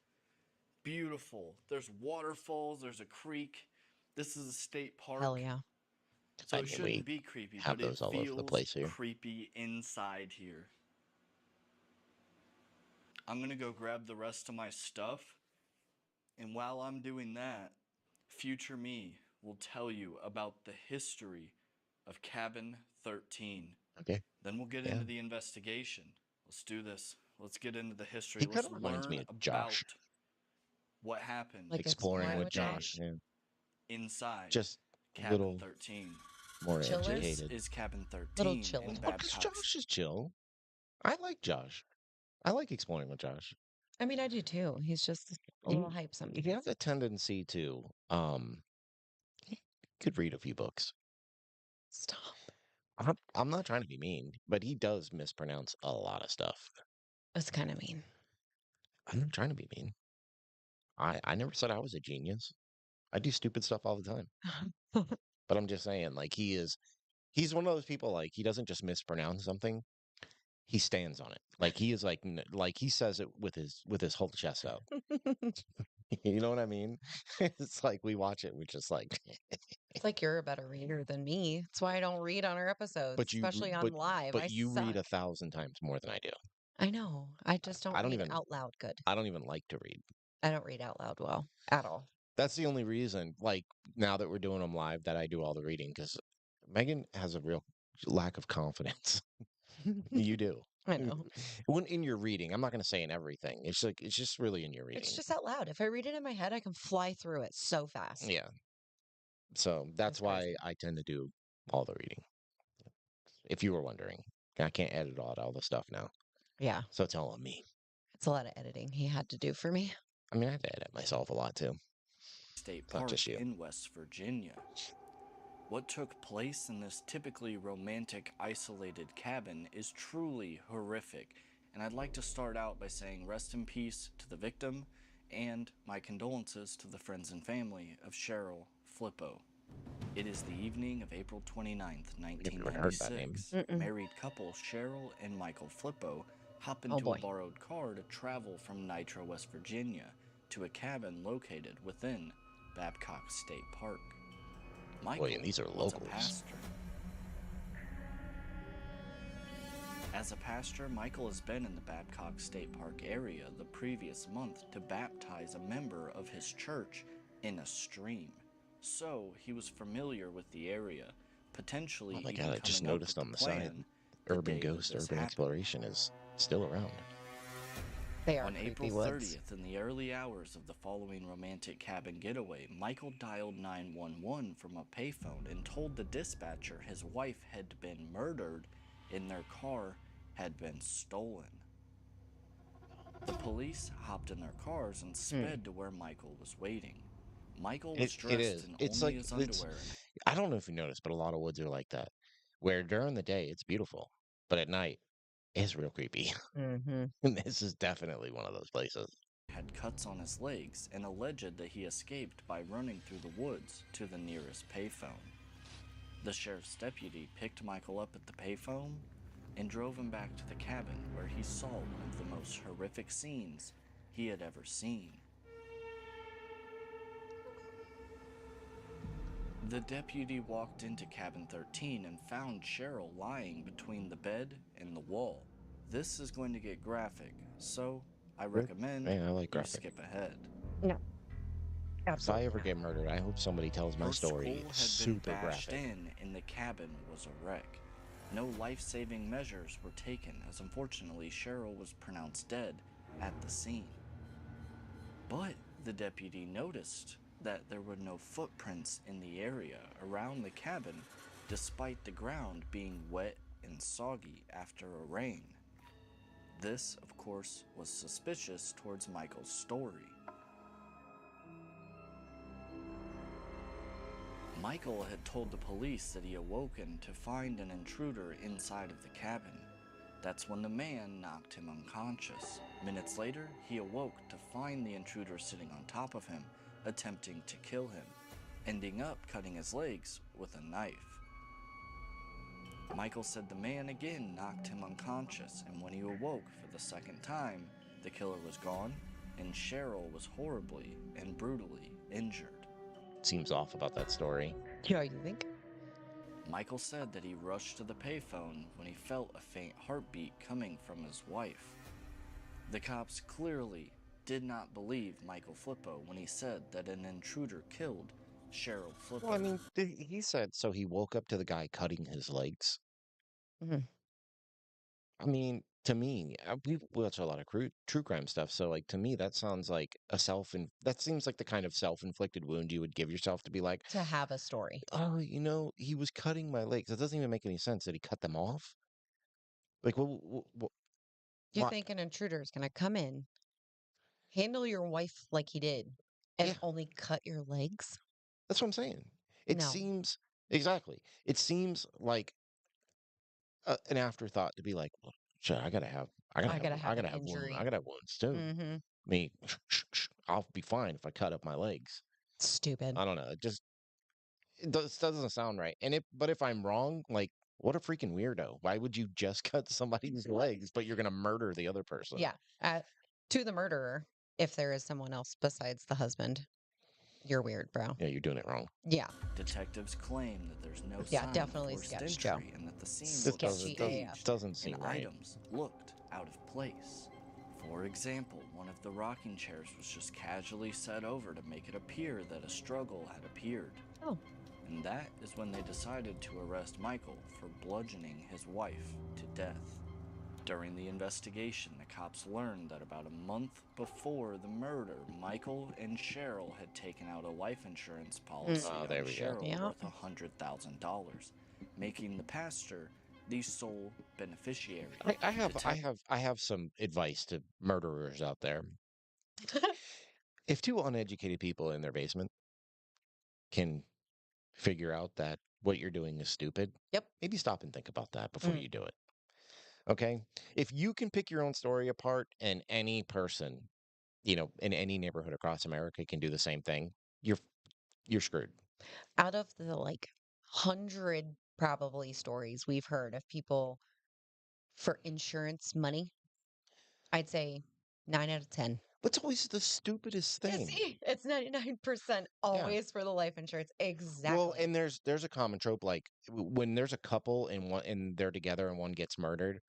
Beautiful. There's waterfalls, there's a creek. This is a state park. Hell yeah. So I it mean, shouldn't we be creepy, have but it those all over the feels place here. creepy inside here. I'm gonna go grab the rest of my stuff, and while I'm doing that, future me will tell you about the history of Cabin 13. Okay. Then we'll get Yeah. into the investigation. Let's do this. Let's get into the history. He Let's kind of reminds me learn of Josh. about what happened Like Exploring Exploring with with Josh. Josh? Yeah. inside Just a Cabin little 13. more Chillers? This educated. is Cabin 13 Little in chilly. Oh, because Babcock's. Josh is chill. I like Josh. I like exploring with Josh. I mean, I do too. He's just a He- little hype sometimes. He has a tendency to he could read a few books. Stop. I'm not trying to be mean, but he does mispronounce a lot of stuff. That's kind of mean. I'm not trying to be mean. I never said I was a genius. I do stupid stuff all the time. But I'm just saying, like, he's one of those people, like, he doesn't just mispronounce something. He stands on it. Like, he is like like he says it with his whole chest out. You know what I mean? It's like we watch it, we're just like, It's like you're a better reader than me. That's why I don't read on our episodes, but you especially on live. I you read suck. 1,000 times more than I do. I know. I just don't I don't read even out loud good. I don't even like to read. I don't read out loud well at all. That's the only reason, like, now that we're doing them live, that I do all the reading because Megan has a real lack of confidence. You do. I know. When in your reading, I'm not going to say in everything. It's like it's just really in your reading. It's just out loud. If I read it in my head, I can fly through it so fast. Yeah. So that's It's why crazy. I tend to do all the reading. If you were wondering, I can't edit all the stuff now, Yeah. so it's all on me. It's a lot of editing he had to do for me. I mean, I have to edit myself a lot too. State It's not Park just you. in West Virginia. What took place in this typically romantic, isolated cabin is truly horrific, and I'd like to start out by saying rest in peace to the victim and my condolences to the friends and family of Cheryl Flippo. It is the evening of April 29th, I've never heard that name. 1996. Mm-mm. Married couple Cheryl and Michael Flippo hop Oh into a boy. borrowed car to travel from Nitro, West Virginia to a cabin located within Babcock State Park. Michael Boy, and these are was a locals. pastor. As a pastor, Michael has been in the Babcock State Park area the previous month to baptize a member of his church in a stream. So he was familiar with the area, potentially Oh my even God, I just coming up noticed with on the the side, plan the Urban day that Ghost, this Urban happened. Exploration is still around. They are On April creepy woods. 30th, in the early hours of the following romantic cabin getaway, Michael dialed 911 from a payphone and told the dispatcher his wife had been murdered and their car had been stolen. The police hopped in their cars and sped to where Michael was waiting. Michael was It dressed is. in It's only like his it's. underwear and I don't know if you noticed, but a lot of woods are like that, where during the day it's beautiful, but at night it's real creepy. Mm-hmm. And this is definitely one of those places. had cuts on his legs and alleged that he escaped by running through the woods to the nearest payphone. The sheriff's deputy picked Michael up at the payphone and drove him back to the cabin where he saw one of the most horrific scenes he had ever seen. The deputy walked into cabin 13 and found Cheryl lying between the bed and the wall. This is going to get graphic, so I recommend Yeah, I like you graphic. skip ahead. No. If I Absolutely ever not. get murdered, I hope somebody tells my Her story skull had been super bashed graphic. in and the cabin was a wreck. No life-saving measures were taken, as unfortunately Cheryl was pronounced dead at the scene. But the deputy noticed that there were no footprints in the area around the cabin, despite the ground being wet and soggy after a rain. This, of course, was suspicious towards Michael's story. Michael had told the police that he awoken to find an intruder inside of the cabin. That's when the man knocked him unconscious. Minutes later, he awoke to find the intruder sitting on top of him, attempting to kill him, ending up cutting his legs with a knife. Michael said the man again knocked him unconscious, and when he awoke for the second time, the killer was gone, and Cheryl was horribly and brutally injured. Seems off about that story. Yeah, you think? Michael said that he rushed to the payphone when he felt a faint heartbeat coming from his wife. The cops clearly did not believe Michael Flippo when he said that an intruder killed Cheryl Flippo. Well, I mean, he said so. He woke up to the guy cutting his legs. Mhm. I mean, to me, we watch a lot of true crime stuff, so like to me, that sounds like that seems like the kind of self-inflicted wound you would give yourself to be like, To have a story. oh, he was cutting my legs. That doesn't even make any sense. Did he cut them off? Like, You why? think an intruder is going to come in, handle your wife like he did, and Yeah, only cut your legs? that's what I'm saying. It No. seems exactly. It seems like an afterthought to be like, well, sure, I gotta have I an gotta have wound. I injury. gotta have wounds too. Mm-hmm. Me, I'll be fine if I cut up my legs. Stupid. I don't know. Doesn't sound right. But if I'm wrong, like, what a freaking weirdo. Why would you just cut somebody's legs, but you're gonna murder the other person? Yeah. To the murderer, if there is someone else besides the husband, you're weird, bro. Yeah, you're doing it wrong. Yeah. Detectives claim that there's no Yeah, sign of definitely forced sketch, Joe. entry and that the scene This looked Sketchy staged AF. doesn't and seem right. items looked out of place. For example, one of the rocking chairs was just casually set over to make it appear that a struggle had appeared. Oh. And that is when they decided to arrest Michael for bludgeoning his wife to death. During the investigation, the cops learned that about a month before the murder, Michael and Cheryl had taken out a life insurance policy Oh, on there we go. Cheryl Yeah. worth $100,000, making the pastor the sole beneficiary. I have some advice to murderers out there. If two uneducated people in their basement can figure out that what you're doing is stupid, Yep. maybe stop and think about that before Mm. you do it. Okay? If you can pick your own story apart and any person, in any neighborhood across America can do the same thing, you're screwed. Out of the 100 probably stories we've heard of people for insurance money, I'd say 9 out of 10. That's always the stupidest You thing. see, it's 99% always for the life insurance. Exactly. Well, and there's a common trope like when there's a couple and they're together and one gets murdered,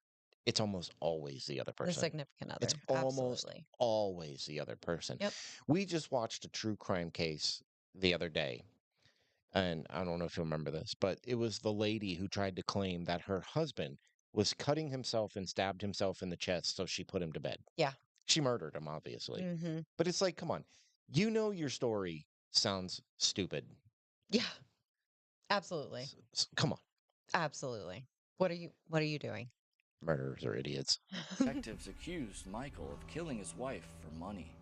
it's almost always the other the person. significant other. It's almost Absolutely. always the other person. Yep. We just watched a true crime case the other day, and I don't know if you remember this, but it was the lady who tried to claim that her husband was cutting himself and stabbed himself in the chest, so she put him to bed. Yeah. She murdered him, obviously. Mm-hmm. But it's like, come on. Your story sounds stupid. Yeah. Absolutely. Come on. Absolutely. What are you doing? Murderers are idiots. Detectives accused Michael of killing his wife for money.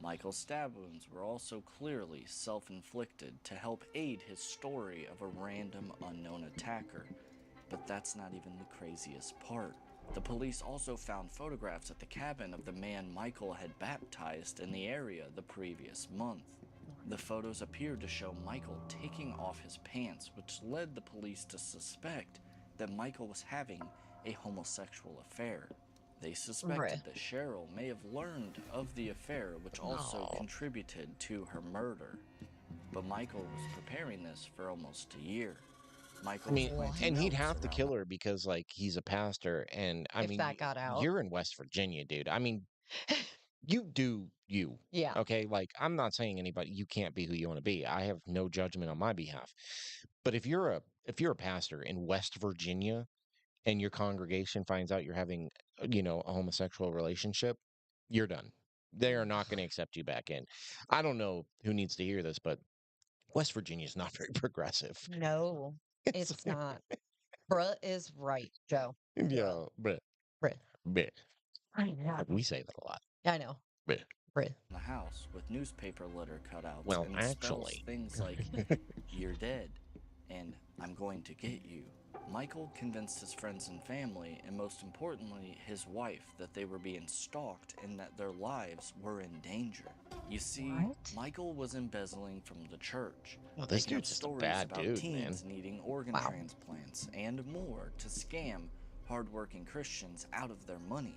Michael's stab wounds were also clearly self-inflicted to help aid his story of a random unknown attacker. But that's not even the craziest part. The police also found photographs at the cabin of the man Michael had baptized in the area the previous month. The photos appeared to show Michael taking off his pants, which led the police to suspect that Michael was having a homosexual affair. They suspected that Cheryl may have learned of the affair, which also contributed to her murder. But Michael was preparing this for almost a year. Michael was planting and he'd notes have to around kill her because, he's a pastor, and If that got out. you're in West Virginia, dude. I mean, you do you. Yeah. Okay, I'm not saying you can't be who you want to be. I have no judgment on my behalf. But if you're a pastor in West Virginia and your congregation finds out you're having, a homosexual relationship, you're done. They are not going to accept you back in. I don't know who needs to hear this, but West Virginia is not very progressive. No, it's not. Bruh is right, Joe. Yeah, but Bruh. we say that a lot. I know. Bruh. Bruh. the house with newspaper letter cutouts Well, and actually. spells things like "you're dead" and "I'm going to get you." Michael convinced his friends and family, and most importantly his wife, that they were being stalked and that their lives were in danger. You see, What? Michael was embezzling from the church. Well, this making up dude's just a stories bad about dude, teens man. needing organ Wow. transplants and more to scam hardworking Christians out of their money.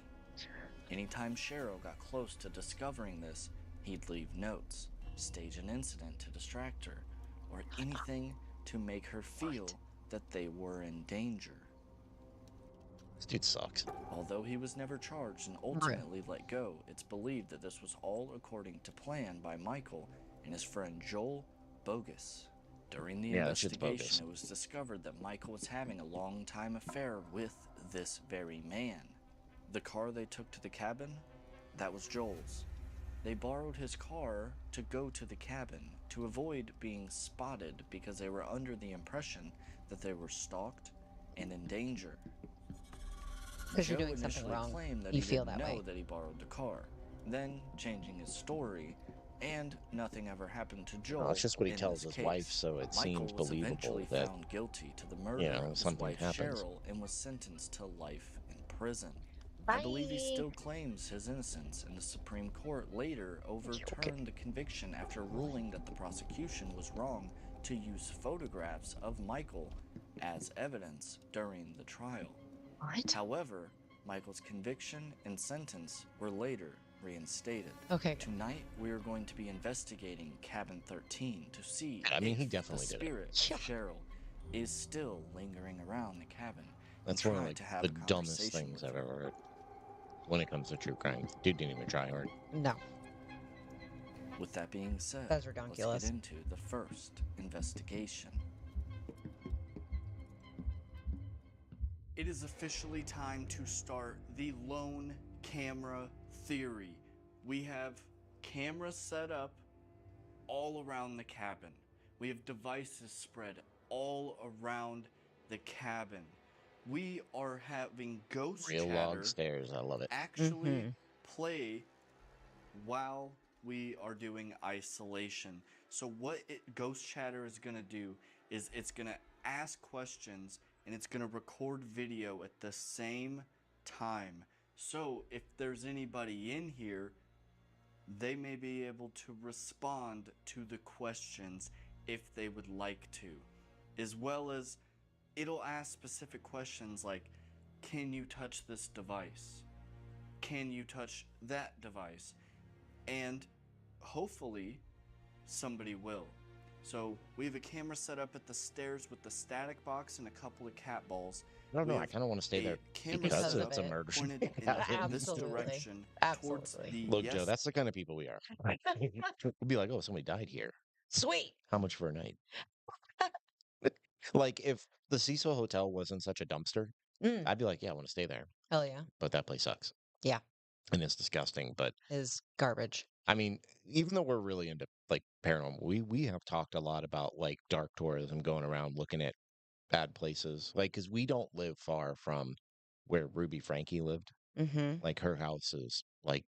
Anytime Cheryl got close to discovering this, he'd leave notes, stage an incident to distract her, or anything to make her feel that they were in danger. This dude sucks. Although he was never charged and ultimately let go, it's believed that this was all according to plan by Michael and his friend Joel Bogus. During the Yeah, that shit's bogus. investigation, it was discovered that Michael was having a long-time affair with this very man. The car they took to the cabin, that was Joel's. They borrowed his car to go to the cabin to avoid being spotted because they were under the impression that they were stalked and in danger. Because you're Joe doing something initially wrong. claimed that You he feel didn't that know way. that he borrowed the car, then changing his story, and nothing ever happened to Joel. Well, it's just what he in tells this his wife, case. so it Michael seems was believable eventually that, found guilty to the murder of his something wife happens. Cheryl and was sentenced to life in prison. I believe he Bye. still claims his innocence, and the Supreme Court later overturned the conviction after ruling that the prosecution was wrong to use photographs of Michael as evidence during the trial. What? However, Michael's conviction and sentence were later reinstated. Okay. Tonight, we are going to be investigating Cabin 13 to see I mean, if he the definitely did it. spirit Yeah. of Cheryl is still lingering around the cabin. That's and one of trying like to have the a dumbest conversation things with I've her. ever heard when it comes to true crime. Dude didn't even try hard. No. With that being said, That's let's redonkulous. get into the first investigation. It is officially time to start the lone camera theory. We have cameras set up all around the cabin. We have devices spread all around the cabin. We are having ghost Real chatter log stairs. I love it. actually play while we are doing isolation. So what ghost chatter is going to do is it's going to ask questions and it's going to record video at the same time. So if there's anybody in here, they may be able to respond to the questions if they would like to, as well as it'll ask specific questions like, can you touch this device? Can you touch that device? And hopefully somebody will. So we have a camera set up at the stairs with the static box and a couple of cat balls. I don't We know. I have kind of want to stay there camera because set it's a up murder. pointed in this Absolutely. direction towards Absolutely. the Look, Joe, that's the kind of people we are. We'd be like, oh, somebody died here. Sweet. How much for a night? Like, if the Cecil Hotel wasn't such a dumpster, Mm. I'd be like, yeah, I want to stay there. Hell yeah. But that place sucks. Yeah. And it's disgusting. But Is garbage. I mean, even though we're really into like paranormal, we have talked a lot about like dark tourism, going around looking at bad places. Like, because we don't live far from where Ruby Frankie lived. Mm-hmm. Like, her house is like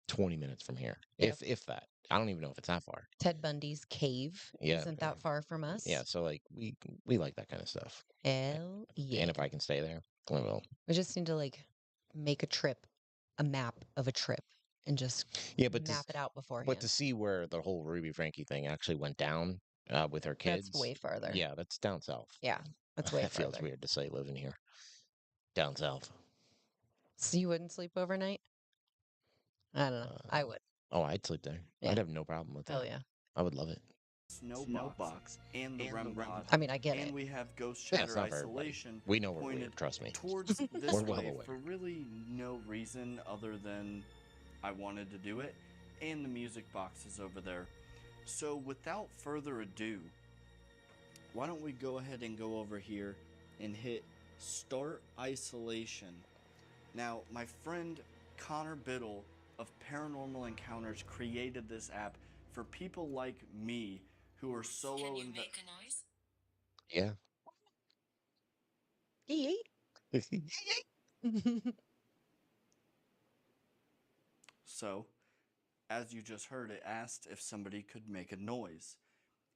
20 minutes from here, Yep. if that. I don't even know if it's that far. Ted Bundy's cave Yeah, isn't that far from us. Yeah, so like we like that kind of stuff. Hell yeah. And if I can stay there, I will. We just need to like make a map of a trip, and just Yeah, but map it out beforehand. But to see where the whole Ruby Frankie thing actually went down with her kids, That's way farther. Yeah, that's down south. Yeah, that's way That feels farther. weird to say living here. Down south. So you wouldn't sleep overnight? I don't know. I would. Oh, I'd sleep there. Yeah. I'd have no problem with that. Hell yeah. I would love it. snow box and the REM pod. I mean, I get and it. we have ghost Yeah, it's chatter not for everybody. isolation We know we're pointed weird, trust me. towards this We're well way aware. for really no reason other than I wanted to do it, and the music box is over there. So without further ado, why don't we go ahead and go over here and hit start isolation. Now, my friend Connor Biddle of Paranormal Encounters created this app for people like me who are solo. Can you make a noise? Yeah. So, as you just heard, it asked if somebody could make a noise.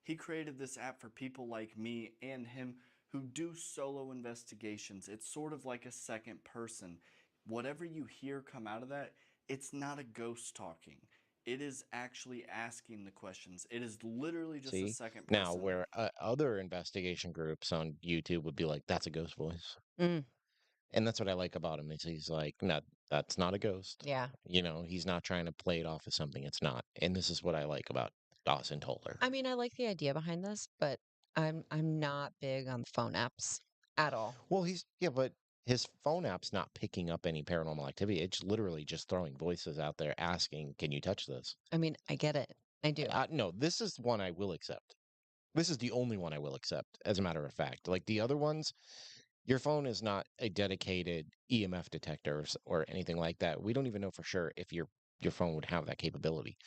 He created this app for people like me and him who do solo investigations. It's sort of like a second person. Whatever you hear come out of that, it's not a ghost talking. It is actually asking the questions. It is literally just a See? second person. Now, where other investigation groups on YouTube would be like, that's a ghost voice. Mm. And that's what I like about him. Is he's like, no, that's not a ghost. Yeah. You know, he's not trying to play it off as something it's not. And this is what I like about Dawson Toller. I mean, I like the idea behind this, but I'm not big on phone apps at all. Well, but his phone app's not picking up any paranormal activity. It's literally just throwing voices out there asking, can you touch this? I mean, I get it. I do. No, this is one I will accept. This is the only one I will accept, as a matter of fact. Like the other ones, your phone is not a dedicated EMF detector or anything like that. We don't even know for sure if your phone would have that capability.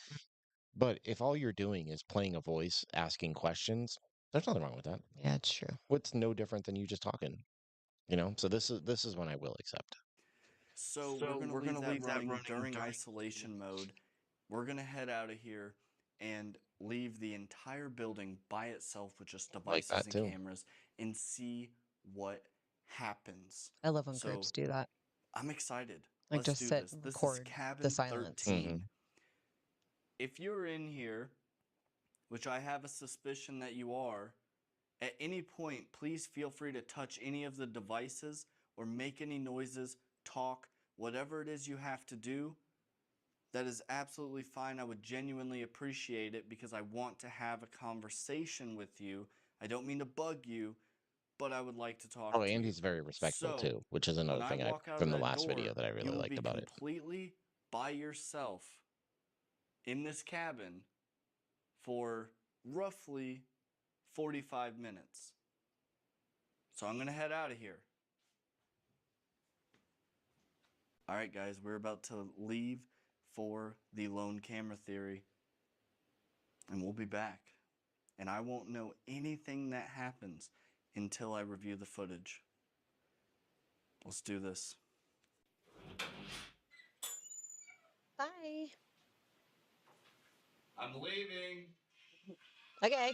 But if all you're doing is playing a voice, asking questions, there's nothing wrong with that. Yeah, it's true. What's no different than you just talking? You know, so this is one I will accept. So we're gonna leave that running during isolation mode. We're gonna head out of here and leave the entire building by itself with just Like devices that and too. cameras and see what happens. I love when So- groups do that. I'm excited. Like, Let's just do sit this. and This is record the cabin silence. 13. If you're in here, which I have a suspicion that you are, at any point, please feel free to touch any of the devices or make any noises, talk, whatever it is you have to do. That is absolutely fine. I would genuinely appreciate it because I want to have a conversation with you. I don't mean to bug you, but I would like to talk Oh, to and you. he's very respectful So, too, which is when another I thing walk out of from the that last video door, that I you really will liked be about it. completely by yourself in this cabin for roughly 45 minutes. So I'm going to head out of here. All right, guys, we're about to leave for the lone camera theory, and we'll be back. And I won't know anything that happens until I review the footage. Let's do this. Bye. I'm leaving. Okay.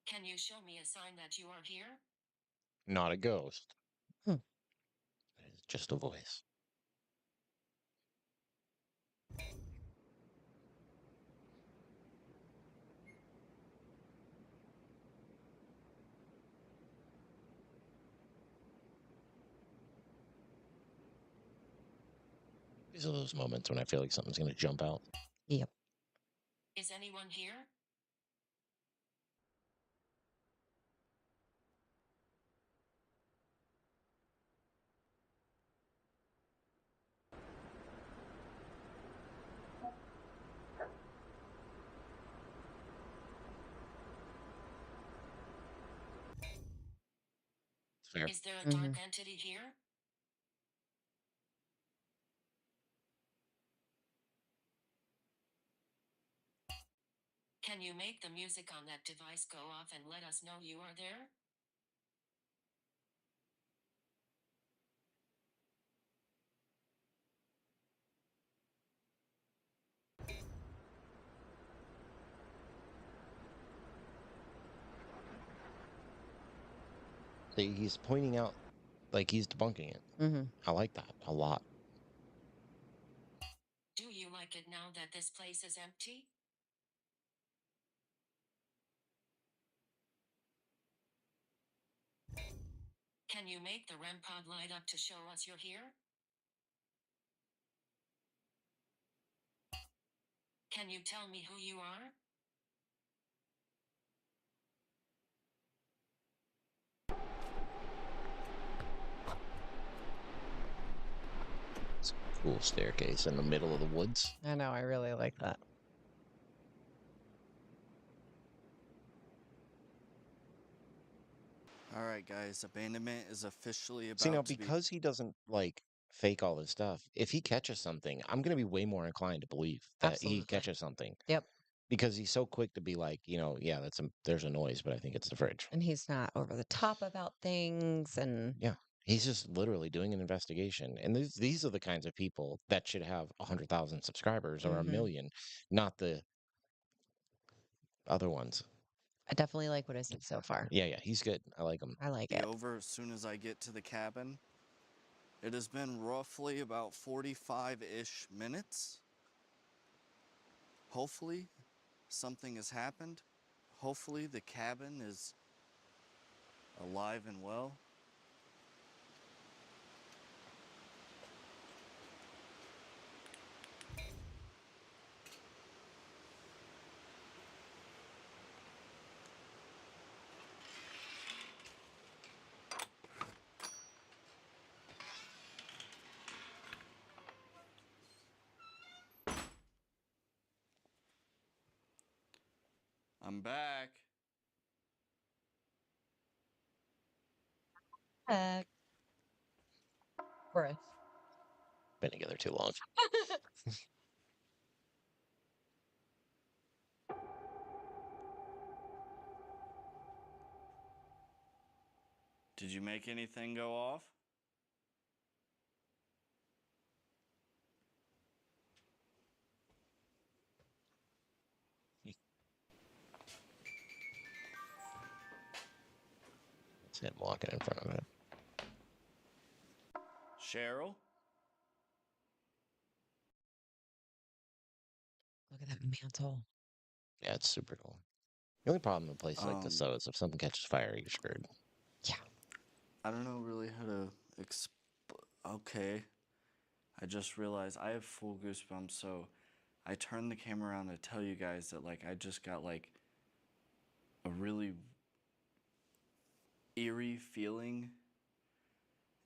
Can you show me a sign that you are here? Not a ghost. Hmm. It's just a voice. These are those moments when I feel like something's going to jump out. Yep. Is anyone here? Fair. Is there a Mm-hmm. dark entity here? Can you make the music on that device go off and let us know you are there? See, he's pointing out, like he's debunking it. Mm-hmm. I like that a lot. Do you like it now that this place is empty? Can you make the REM pod light up to show us you're here? Can you tell me who you are? It's a cool staircase in the middle of the woods. I know. I really like that. All right, guys, abandonment is officially about See, now, to be. because he doesn't like fake all this stuff, if he catches something, I'm going to be way more inclined to believe that he Absolutely. catches something Yep. because he's so quick to be like, yeah, there's a noise, but I think it's the fridge. And he's not over the top about things. And Yeah. He's just literally doing an investigation. And these are the kinds of people that should have 100,000 subscribers or a Mhm. million, not the other ones. I definitely like what I see so far. Yeah, he's good. I like him. I like Be it. over as soon as I get to the cabin. It has been roughly about 45-ish minutes. Hopefully, something has happened. Hopefully, the cabin is alive and well. I'm back. Breath. Been together too long. Did you make anything go off? him walking in front of it. Cheryl? Look at that mantle. Yeah, it's super cool. The only problem with a place like this, though, is if something catches fire, you're screwed. Yeah. I don't know really how to okay. I just realized I have full goosebumps, so I turned the camera around to tell you guys that, like, I just got, like, a really eerie feeling,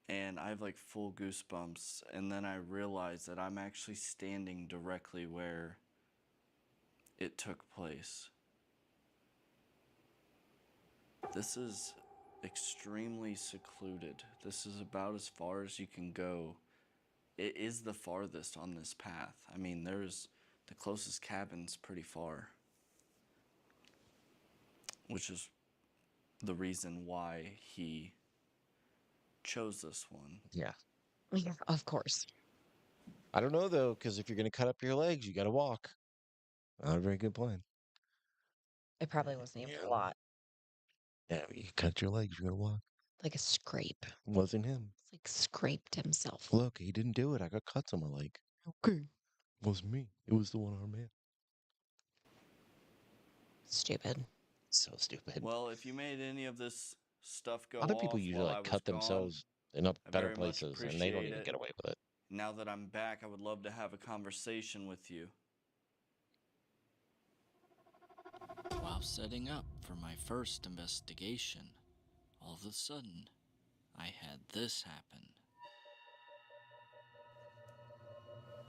and I have, like, full goosebumps, and then I realized that I'm actually standing directly where it took place. This is extremely secluded. This is about as far as you can go. It is the farthest on this path. I mean, there's the closest cabin's pretty far, which is the reason why he chose this one. Yeah. Yeah, of course. I don't know, though, because if you're going to cut up your legs, you got to walk. Not a very good plan. It probably wasn't even Yeah. a lot. Yeah, you cut your legs, you're going to walk. Like a scrape. Wasn't him. It's like scraped himself. Look, he didn't do it. I got cuts on my leg. Okay. It wasn't me. It was the one-armed man. Stupid. So stupid. Well, if you made any of this stuff go Other people off usually while I like was cut gone, themselves in I better very much places, and they don't appreciate even it. get away with it. Now that I'm back, I would love to have a conversation with you. While setting up for my first investigation, all of a sudden, I had this happen.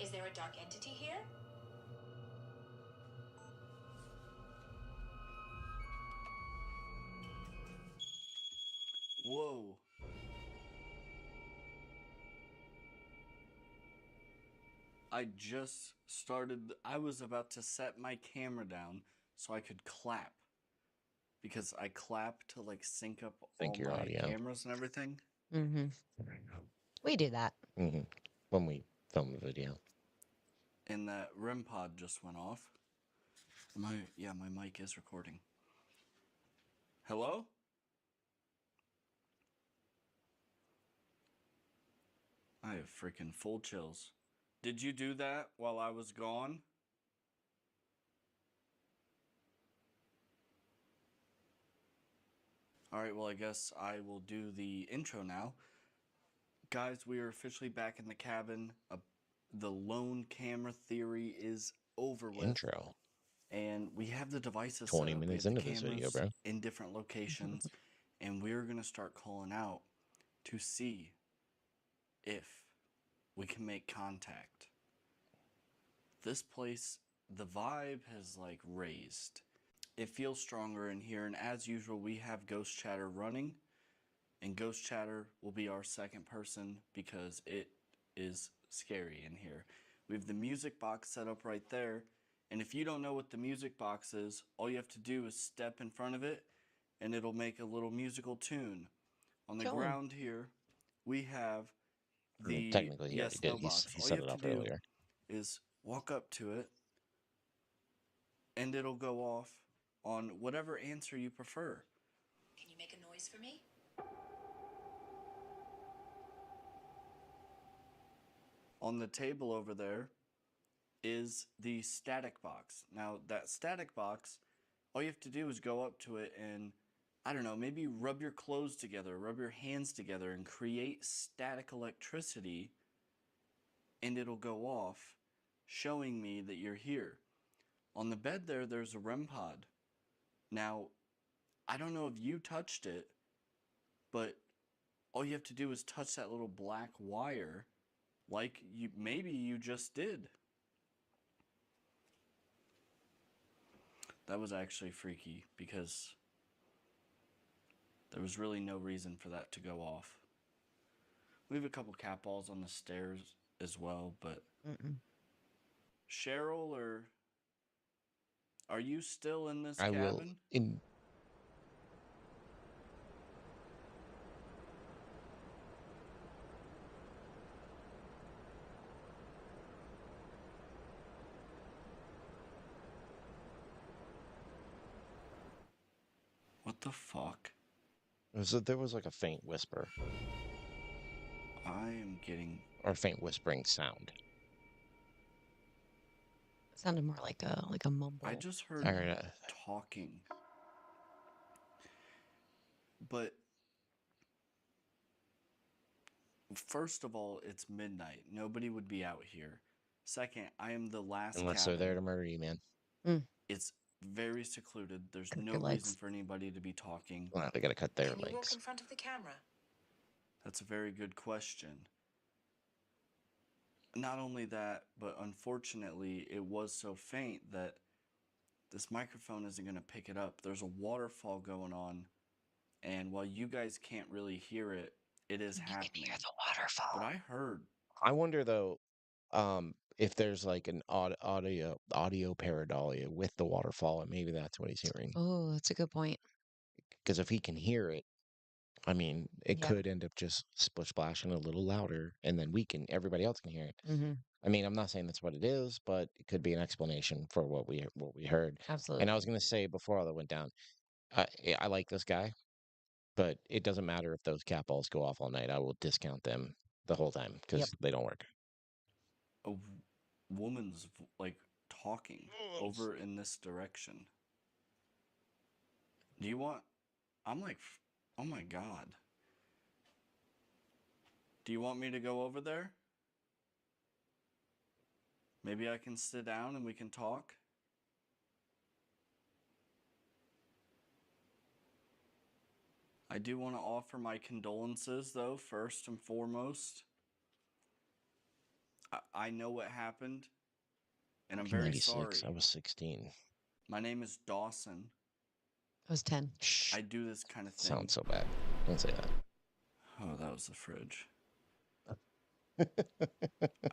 Is there a dark entity here? Whoa. I just started, I was about to set my camera down so I could clap. Because I clap to like sync up Sync all your my audio. cameras and everything. Mm-hmm. We do that. Mm-hmm. When we film the video. And that REM pod just went off. My mic is recording. Hello? I have freaking full chills. Did you do that while I was gone? Alright, well, I guess I will do the intro now. Guys, we are officially back in the cabin. The lone camera theory is over with. Intro. And we have the devices 20 set up. minutes We have into the this video, cameras bro. in different locations. And we're going to start calling out to see if we can make contact. This place, the vibe has like raised. It feels stronger in here, and as usual, we have Ghost Chatter running, and Ghost Chatter will be our second person because it is scary in here. We have the music box set up right there, and if you don't know what the music box is, all you have to do is step in front of it, and it'll make a little musical tune. On the ground here, we have the Technically, he already yes, did. no box. He All you set have it to up do earlier. is walk up to it, and it'll go off on whatever answer you prefer. Can you make a noise for me? On the table over there is the static box. Now, that static box, all you have to do is go up to it and, I don't know, maybe rub your clothes together, rub your hands together, and create static electricity, and it'll go off, showing me that you're here. On the bed there's a REM pod. Now, I don't know if you touched it, but all you have to do is touch that little black wire like maybe you just did. That was actually freaky because there was really no reason for that to go off. We have a couple cat balls on the stairs as well, but Cheryl, or are you still in this I will. cabin? What the fuck? There was like a faint whisper I am getting. or a faint whispering sound. It sounded more like a I mumble. just I heard heard talking. But first of all, it's midnight. Nobody would be out here. Second, I am the last unless they're there to cabin. murder you, man. It's very secluded. There's Cook no your reason legs. for anybody to be talking. Well, they gotta cut their Can you walk legs. in front of the camera? That's a very good question. Not only that, but unfortunately, it was so faint that this microphone isn't going to pick it up. There's a waterfall going on, and while you guys can't really hear it, it is You can happening. hear the waterfall. But I heard. I wonder though, if there's like an audio pareidolia with the waterfall, and maybe that's what he's hearing. Oh, that's a good point. Because if he can hear it, I mean, it Yeah. could end up just splish splashing a little louder, and then everybody else can hear it. Mm-hmm. I mean, I'm not saying that's what it is, but it could be an explanation for what we heard. Absolutely. And I was gonna say before all that went down, I like this guy, but it doesn't matter if those cat balls go off all night. I will discount them the whole time because they don't work. A woman's like talking over in this direction. Do you want? I'm like, oh my god. Do you want me to go over there? Maybe I can sit down and we can talk? I do want to offer my condolences, though, first and foremost. I know what happened, and I'm very 96. sorry. I was 16. My name is Dawson. I was 10. Shh. I do this kind of thing. Sounds so bad. Don't say that. Oh, that was the fridge.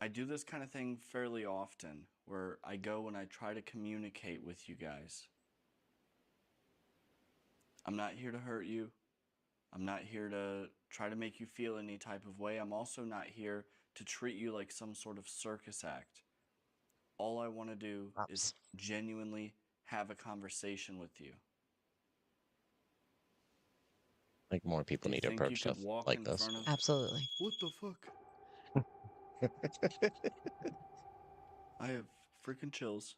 I do this kind of thing fairly often, where I go and I try to communicate with you guys. I'm not here to hurt you. I'm not here to try to make you feel any type of way. I'm also not here to treat you like some sort of circus act. All I want to do is genuinely have a conversation with you. Like more people Do you need to think you approach could stuff walk like in this. front of? Absolutely. What the fuck? I have freaking chills.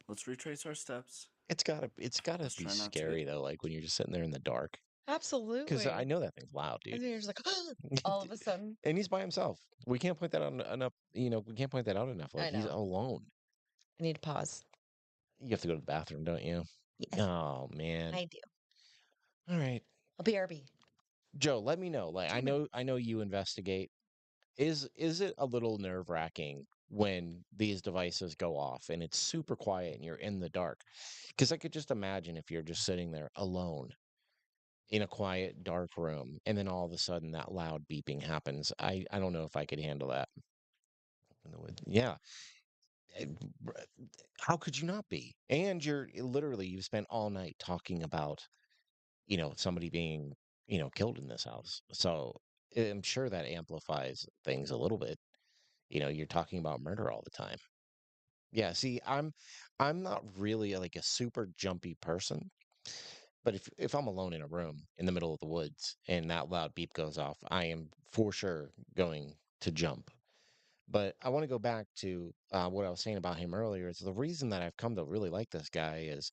Let's retrace our steps. It's gotta Let's be try not to scary get. though, like when you're just sitting there in the dark. Absolutely. Because I know that thing's loud, And dude. then you're just like, all of a sudden. And he's by himself. We can't point that out enough. We can't point that out enough. Like I he's know. alone. I need to pause. You have to go to the bathroom, don't you? Yes, Oh man. I do. All right, I'll BRB. Joe. Let me know. Like 2 minutes. I know you investigate. Is it a little nerve wracking when these devices go off and it's super quiet and you're in the dark? Because I could just imagine if you're just sitting there alone in a quiet, dark room, and then all of a sudden that loud beeping happens. I don't know if I could handle that. Yeah. eh, br- How could you not be? And you've spent all night talking about, somebody being, killed in this house. So I'm sure that amplifies things a little bit. You're talking about murder all the time. Yeah, see, I'm not really like a super jumpy person, but if I'm alone in a room in the middle of the woods and that loud beep goes off, I am for sure going to jump. But I want to go back to what I was saying about him earlier. Is the reason that I've come to really like this guy is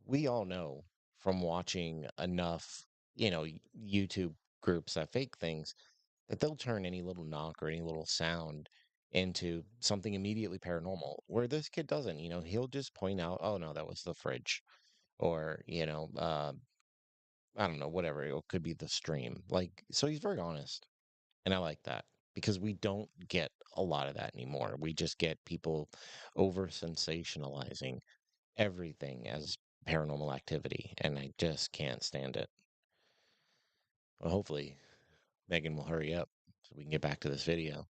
we all know from watching enough, YouTube groups that fake things that they'll turn any little knock or any little sound into something immediately paranormal. Where this kid doesn't, he'll just point out, oh no, that was the fridge, or I don't know, whatever. It could be the stream. Like, so he's very honest. And I like that because we don't get a lot of that anymore. We just get people over sensationalizing everything as paranormal activity. And I just can't stand it. Well, hopefully, Megan will hurry up so we can get back to this video.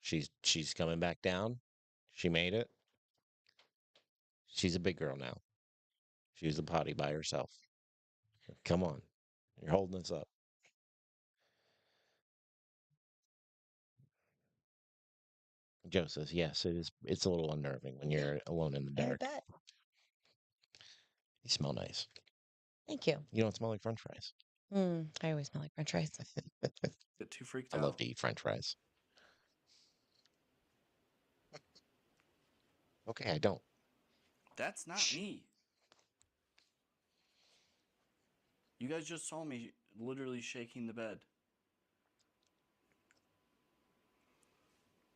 She's coming back down. She made it. She's a big girl now. She was the potty by herself. Come on. You're holding us up. Joe says, yes, it is. It's a little unnerving when Yeah, you're alone in the I dark. bet. You smell nice. Thank you. You don't smell like French fries. I always smell like French fries. Get too freaked I love out. to eat French fries. Okay, I don't. That's not me. You guys just saw me literally shaking the bed.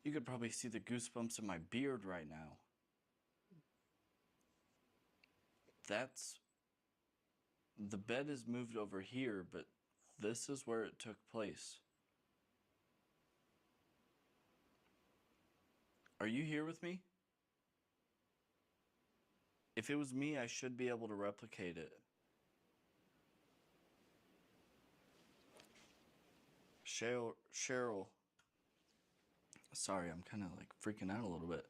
You could probably see the goosebumps in my beard right now. That's... The bed is moved over here, but this is where it took place. Are you here with me? If it was me, I should be able to replicate it. Cheryl. Sorry, I'm kind of like freaking out a little bit.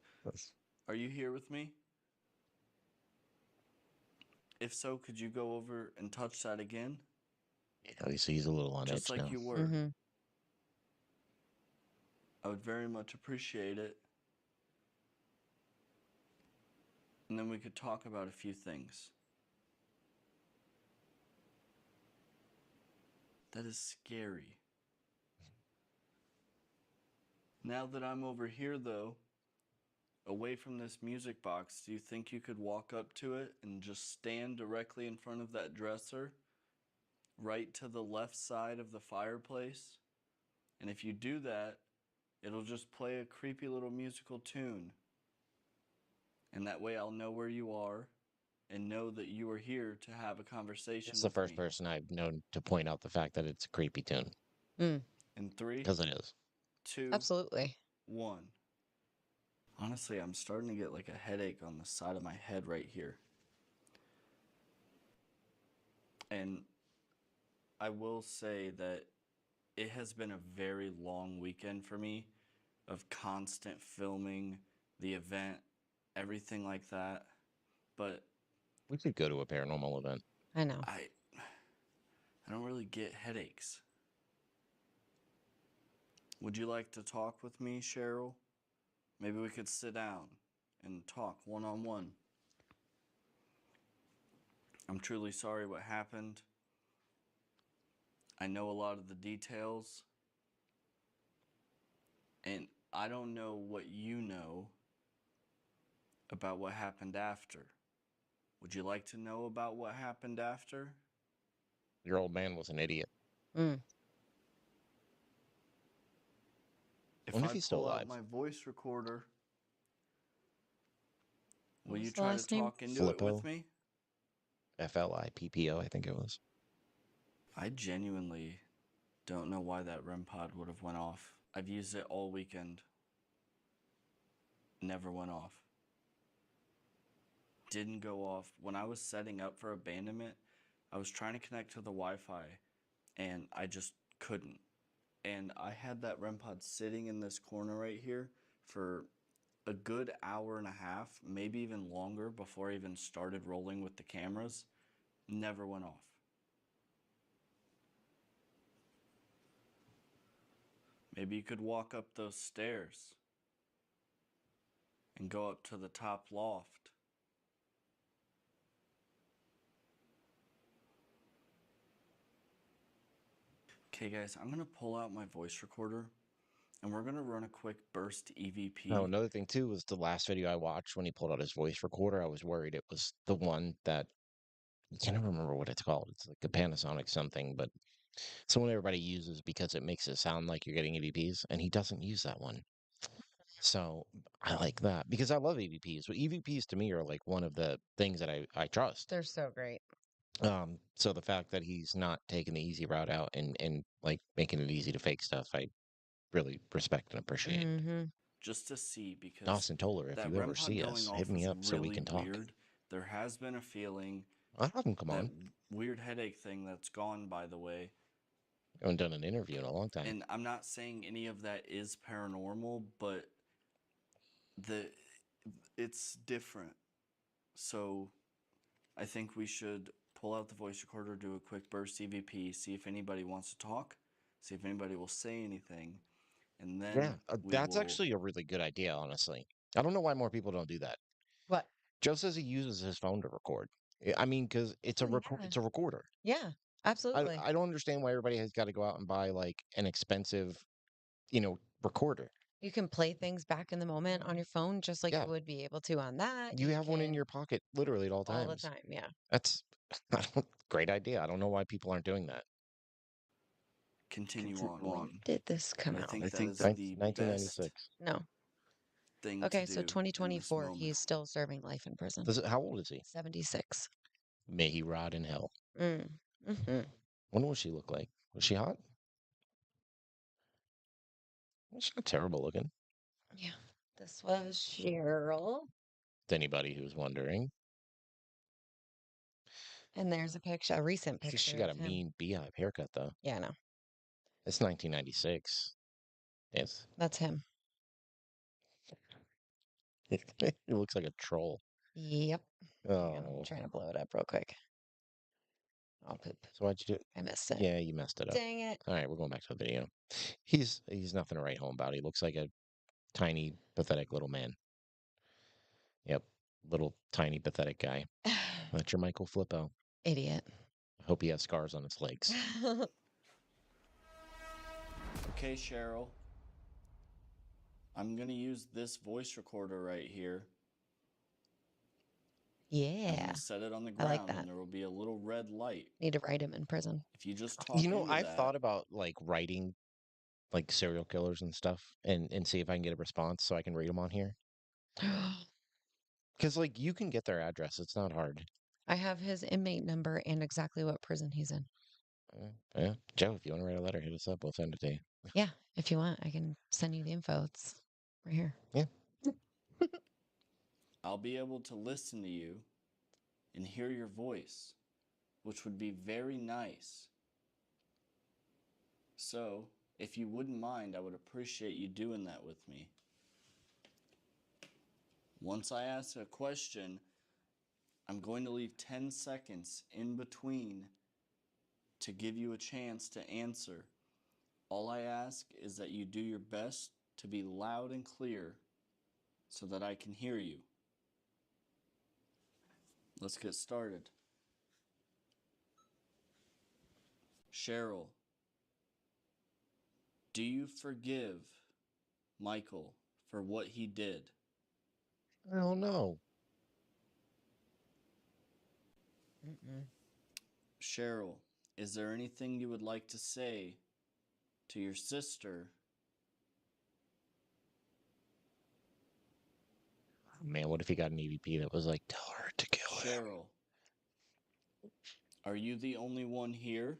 Are you here with me? If so, could you go over and touch that again? Yeah, so he's a little on Just edge like now. you were. Mm-hmm. I would very much appreciate it. And then we could talk about a few things. That is scary. Now that I'm over here, though, away from this music box, do you think you could walk up to it and just stand directly in front of that dresser, right to the left side of the fireplace? And if you do that, it'll just play a creepy little musical tune. And that way I'll know where you are and know that you are here to have a conversation It's the with first me. person I've known to point out the fact that it's a creepy tune. Mm. In 3, Because it is. 2, Absolutely. 1. Honestly, I'm starting to get like a headache on the side of my head right here. And I will say that it has been a very long weekend for me of constant filming, the event, everything like that. But We could go to a paranormal event. I know. I don't really get headaches. Would you like to talk with me, Cheryl? Maybe we could sit down and talk one-on-one. I'm truly sorry what happened. I know a lot of the details. And I don't know what you know about what happened after. Would you like to know about what happened after? Your old man was an idiot. Mm. I If wonder I if he's still pull out alive. my voice recorder, What will was you the try to last name? talk into it with Flippo. me? Flippo, I think it was. I genuinely don't know why that REM pod would have went off. I've used it all weekend. Never went off. Didn't go off. When I was setting up for abandonment, I was trying to connect to the Wi-Fi and I just couldn't. And I had that REM pod sitting in this corner right here for a good hour and a half, maybe even longer before I even started rolling with the cameras. Never went off. Maybe you could walk up those stairs and go up to the top loft. Okay guys, I'm gonna pull out my voice recorder and we're gonna run a quick burst EVP. Oh, another thing too was the last video I watched when he pulled out his voice recorder. I was worried it was the one that I can't even remember what it's called. It's like a Panasonic something, but it's the one everybody uses because it makes it sound like you're getting EVPs, and he doesn't use that one. So I like that because I love EVPs. But EVPs to me are like one of the things that I trust. They're so great. So the fact that he's not taking the easy route out and like making it easy to fake stuff, I really respect and appreciate. Mm-hmm. Just to see, because Austin Toller, if that you REM ever pod see going us, hit off me was up so we really can talk. weird. There has been a feeling. I'll have him come That on. weird headache thing that's gone, by the way. I haven't done an interview in a long time. And I'm not saying any of that is paranormal, but it's different. So I think we should pull out the voice recorder, do a quick burst EVP, see if anybody wants to talk, see if anybody will say anything, and then Yeah, we that's will... actually a really good idea, honestly. I don't know why more people don't do that. What? Joe says he uses his phone to record. I mean, because it's a Oh, record, yeah. it's a recorder. Yeah, absolutely. I don't understand why everybody has got to go out and buy like an expensive, recorder. You can play things back in the moment on your phone just like Yeah, you would be able to on that. you You have one in can your pocket literally at all all the times. time. Yeah. That's great idea. I don't know why people aren't doing that. Continue on. When did this come I out? think that is the best 1996. No. thing Okay, to so do in this 2024, moment. he's still serving life in prison. How old is he? 76. May he rot in hell. Mm. Hmm. Wonder what she looked like. Was she hot? She's not terrible looking. Yeah. This was Cheryl. To anybody who's wondering, And there's a picture, a recent she picture got a of him. mean beehive haircut though. Yeah, I know. It's 1996. Yes, That's him. it looks like a troll. Yep. Hang on, I'm Oh, trying to blow it up real quick. Oh, poop. so why'd you do? I missed it. Yeah, you messed it up. Dang it. All right, we're going back to the video. He's nothing to write home about. He looks like a tiny, pathetic little man. Yep, little tiny, pathetic guy. That's your Michael Flippo. Idiot. I hope he has scars on his legs. Okay, Cheryl. I'm gonna use this voice recorder right here. I'm Yeah. gonna set it on the I like ground, that. and there will be a little red light. Need to write him in prison. If you just talk into I've that, thought about like writing like serial killers and stuff and see if I can get a response so I can read them on here. Because like you can get their address. It's not hard. I have his inmate number and exactly what prison he's in. Yeah. Joe, if you want to write a letter, hit us up. We'll send it to you. Yeah, if you want, I can send you the info. It's right here. Yeah. I'll be able to listen to you and hear your voice, which would be very nice. So, if you wouldn't mind, I would appreciate you doing that with me. Once I ask a question, I'm going to leave 10 seconds in between to give you a chance to answer. All I ask is that you do your best to be loud and clear so that I can hear you. Let's get started. Cheryl, do you forgive Michael for what he did? I don't know. Mm-mm. Cheryl, is there anything you would like to say to your sister? Man, what if he got an EVP that was like, tell her to kill him? Cheryl, are you the only one here?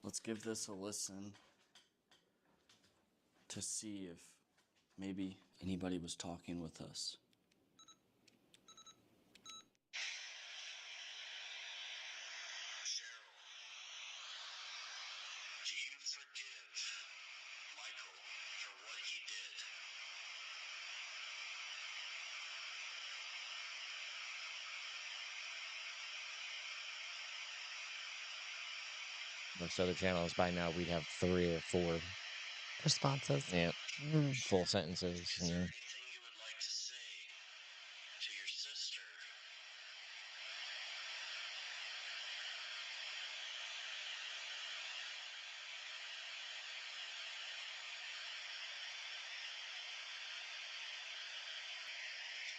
Let's give this a listen to see if maybe anybody was talking with us. Cheryl, do you forgive Michael for what he did? Most other channels by now we'd have 3 or 4 Responses. full sentences. Is there anything you would like to say to your sister?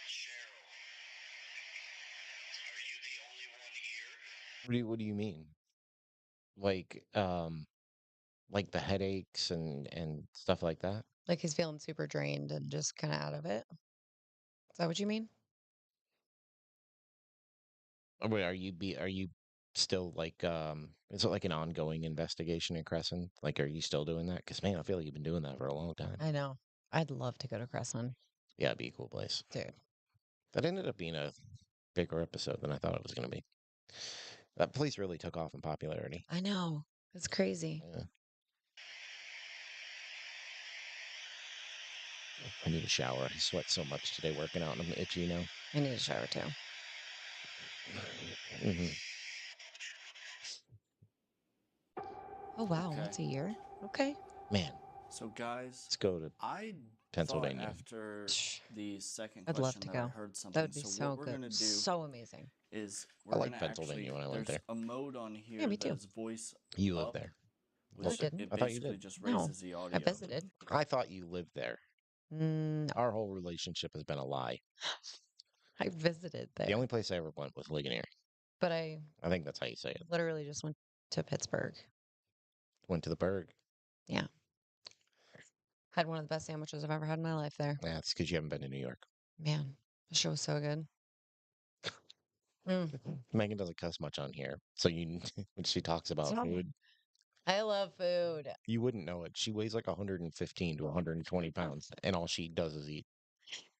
Cheryl, are you the only one here? What do you mean? Like the headaches and stuff like that? Like he's feeling super drained and just kind of out of it. Is that what you mean? Or wait, are you still like is it like an ongoing investigation in Crescent? Like are you still doing that? Because man, I feel like you've been doing that for a long time. I know. I'd love to go to Crescent. Yeah, it'd be a cool place. Dude. That ended up being a bigger episode than I thought it was gonna be. That place really took off in popularity. I know. It's crazy. Yeah. I need a shower. I sweat so much today working out and I'm itchy now. I need a shower too. Hmm. Oh, wow. Okay. Once a year? Okay. Man, So, guys, let's go to I Pennsylvania. thought after the second I'd love question to that I go. heard That something. would be So, so what we're good. gonna do So amazing. is I we're liked gonna actually. Pennsylvania when I went There's there. a mode on Yeah, here me that too. is voice You live up, there. No, I which didn't. it I thought you basically did. just No, raises the I audio. visited. I thought you lived there. No, Our whole relationship has been a lie. I visited The there, only place I ever went was Ligonier. but I I think that's how you say it. literally just went to Pittsburgh. Went to the Berg. Yeah. Had one of the best sandwiches I've ever had in my life there. That's because you haven't been to New York. Man, the show was so good. Mm. Megan doesn't cuss much on here, so you when she talks about Stop. food, I love food. you wouldn't know it. She weighs like 115 to 120 pounds, and all she does is eat.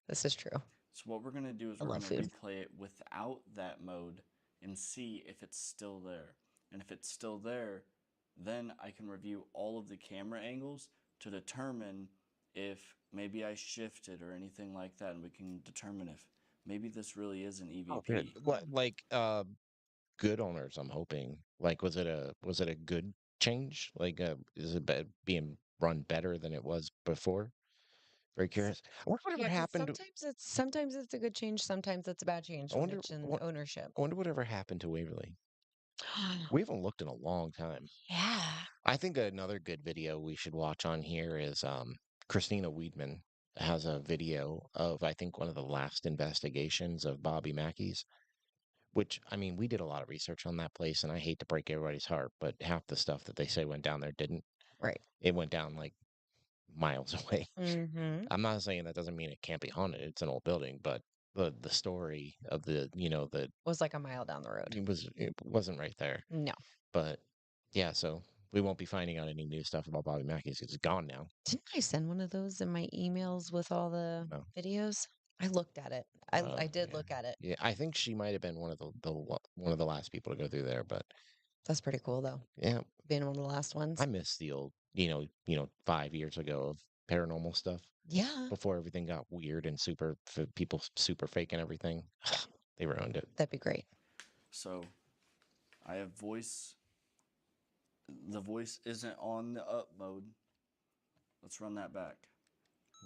This is true. So what we're gonna do is I we're love gonna food. replay it without that mode and see if it's still there. And if it's still there, then I can review all of the camera angles to determine if maybe I shifted or anything like that, and we can determine if maybe this really is an Oh, good. EVP. What like good owners? I'm hoping. Like, was it a good change? Like, is it being run better than it was before? Very curious. I wonder Yeah, whatever because happened. sometimes it's a good change, sometimes it's a bad change I when wonder it's in what. ownership. I wonder whatever happened to Waverly. We haven't looked in a long time. Yeah. I think another good video we should watch on here is Christina Weedman has a video of I think one of the last investigations of Bobby Mackey's, which I mean we did a lot of research on that place and I hate to break everybody's heart, but half the stuff that they say went down there didn't. Right. It went down like miles away. Mm-hmm. I'm not saying that doesn't mean it can't be haunted. It's an old building, but the story of the the Was like a mile down the road. it wasn't right there. No. But yeah, so we won't be finding out any new stuff about Bobby Mackey's 'cause it's gone now. Didn't I send one of those in my emails with all the No. videos? I looked at it. I did Yeah. look at it. Yeah, I think she might have been one of one of the last people to go through there, but That's pretty cool though. yeah, Being one of the last ones. I miss the old, 5 years ago of paranormal stuff Yeah. before everything got weird and people super faking everything. They ruined it. That'd be great. So I have voice. The voice isn't on the up mode. Let's run that back.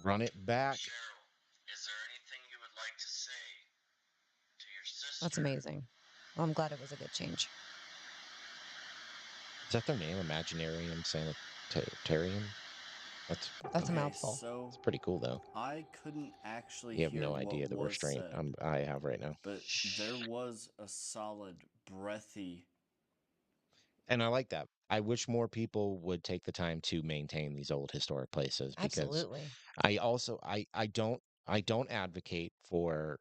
Run it back. Cheryl, is there anything you would like to say to your sister? That's amazing. Well, I'm glad it was a good change. Is that their name? Imaginarium Sanitarium? That's That's a Okay, mouthful. so it's pretty cool though. I couldn't actually You have hear no what idea the was restraint said, I have right now. but there was a solid breathy. And I like that. I wish more people would take the time to maintain these old historic places because Absolutely. I also I don't advocate for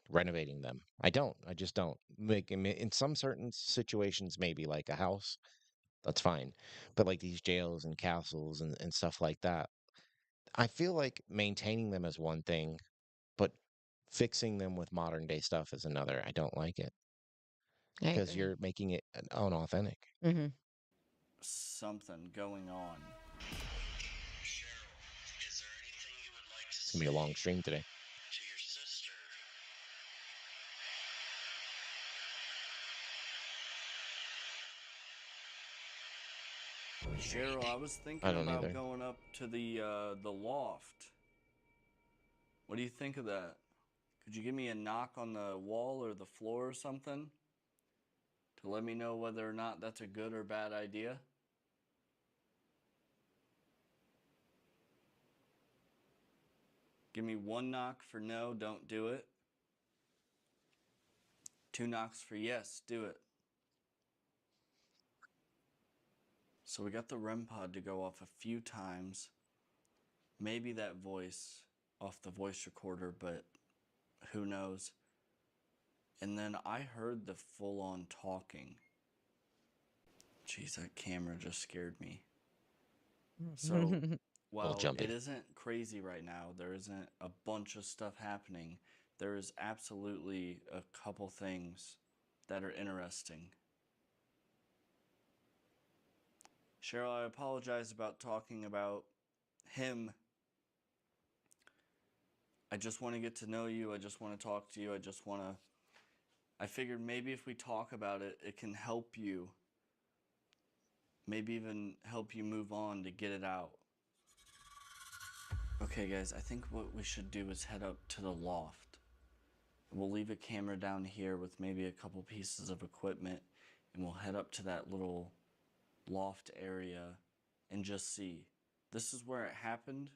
renovating them. I don't. I just don't. Like in some certain situations maybe like a house, that's fine. But like these jails and castles and stuff like that, I feel like maintaining them is one thing, but fixing them with modern day stuff is another. I don't like it I because agree. you're making it unauthentic. Mm-hmm. Something going on. Cheryl, is there anything you would like to It's say gonna be a long stream today. to your sister? Cheryl, I was I thinking don't about either. going up to the loft. What do you think of that? Could you give me a knock on the wall or the floor or something to let me know whether or not that's a good or bad idea? Give me one knock for no, don't do it. 2 knocks for yes, do it. So we got the REM pod to go off a few times. Maybe that voice off the voice recorder, but who knows? And then I heard the full on talking. Jeez, that camera just scared me. So, while jumpy. it isn't crazy right now, there isn't a bunch of stuff happening, there is absolutely a couple things that are interesting. Cheryl, I apologize about talking about him. I just want to get to know you. I just want to talk to you. I figured maybe if we talk about it, it can help you maybe even help you move on to get it out. Okay, guys, I think what we should do is head up to the loft. We'll leave a camera down here with maybe a couple pieces of equipment, and we'll head up to that little loft area and just see. This is where it happened,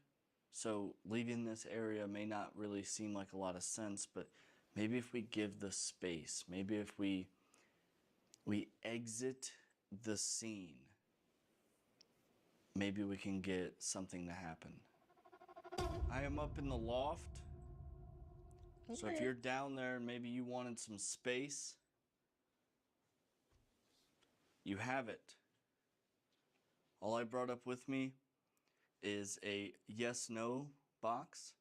so leaving this area may not really seem like a lot of sense, but maybe if we give the space, maybe if we exit the scene, maybe we can get something to happen. I am up in the loft. So if you're down there and maybe you wanted some space, you have it. All I brought up with me is a yes/no box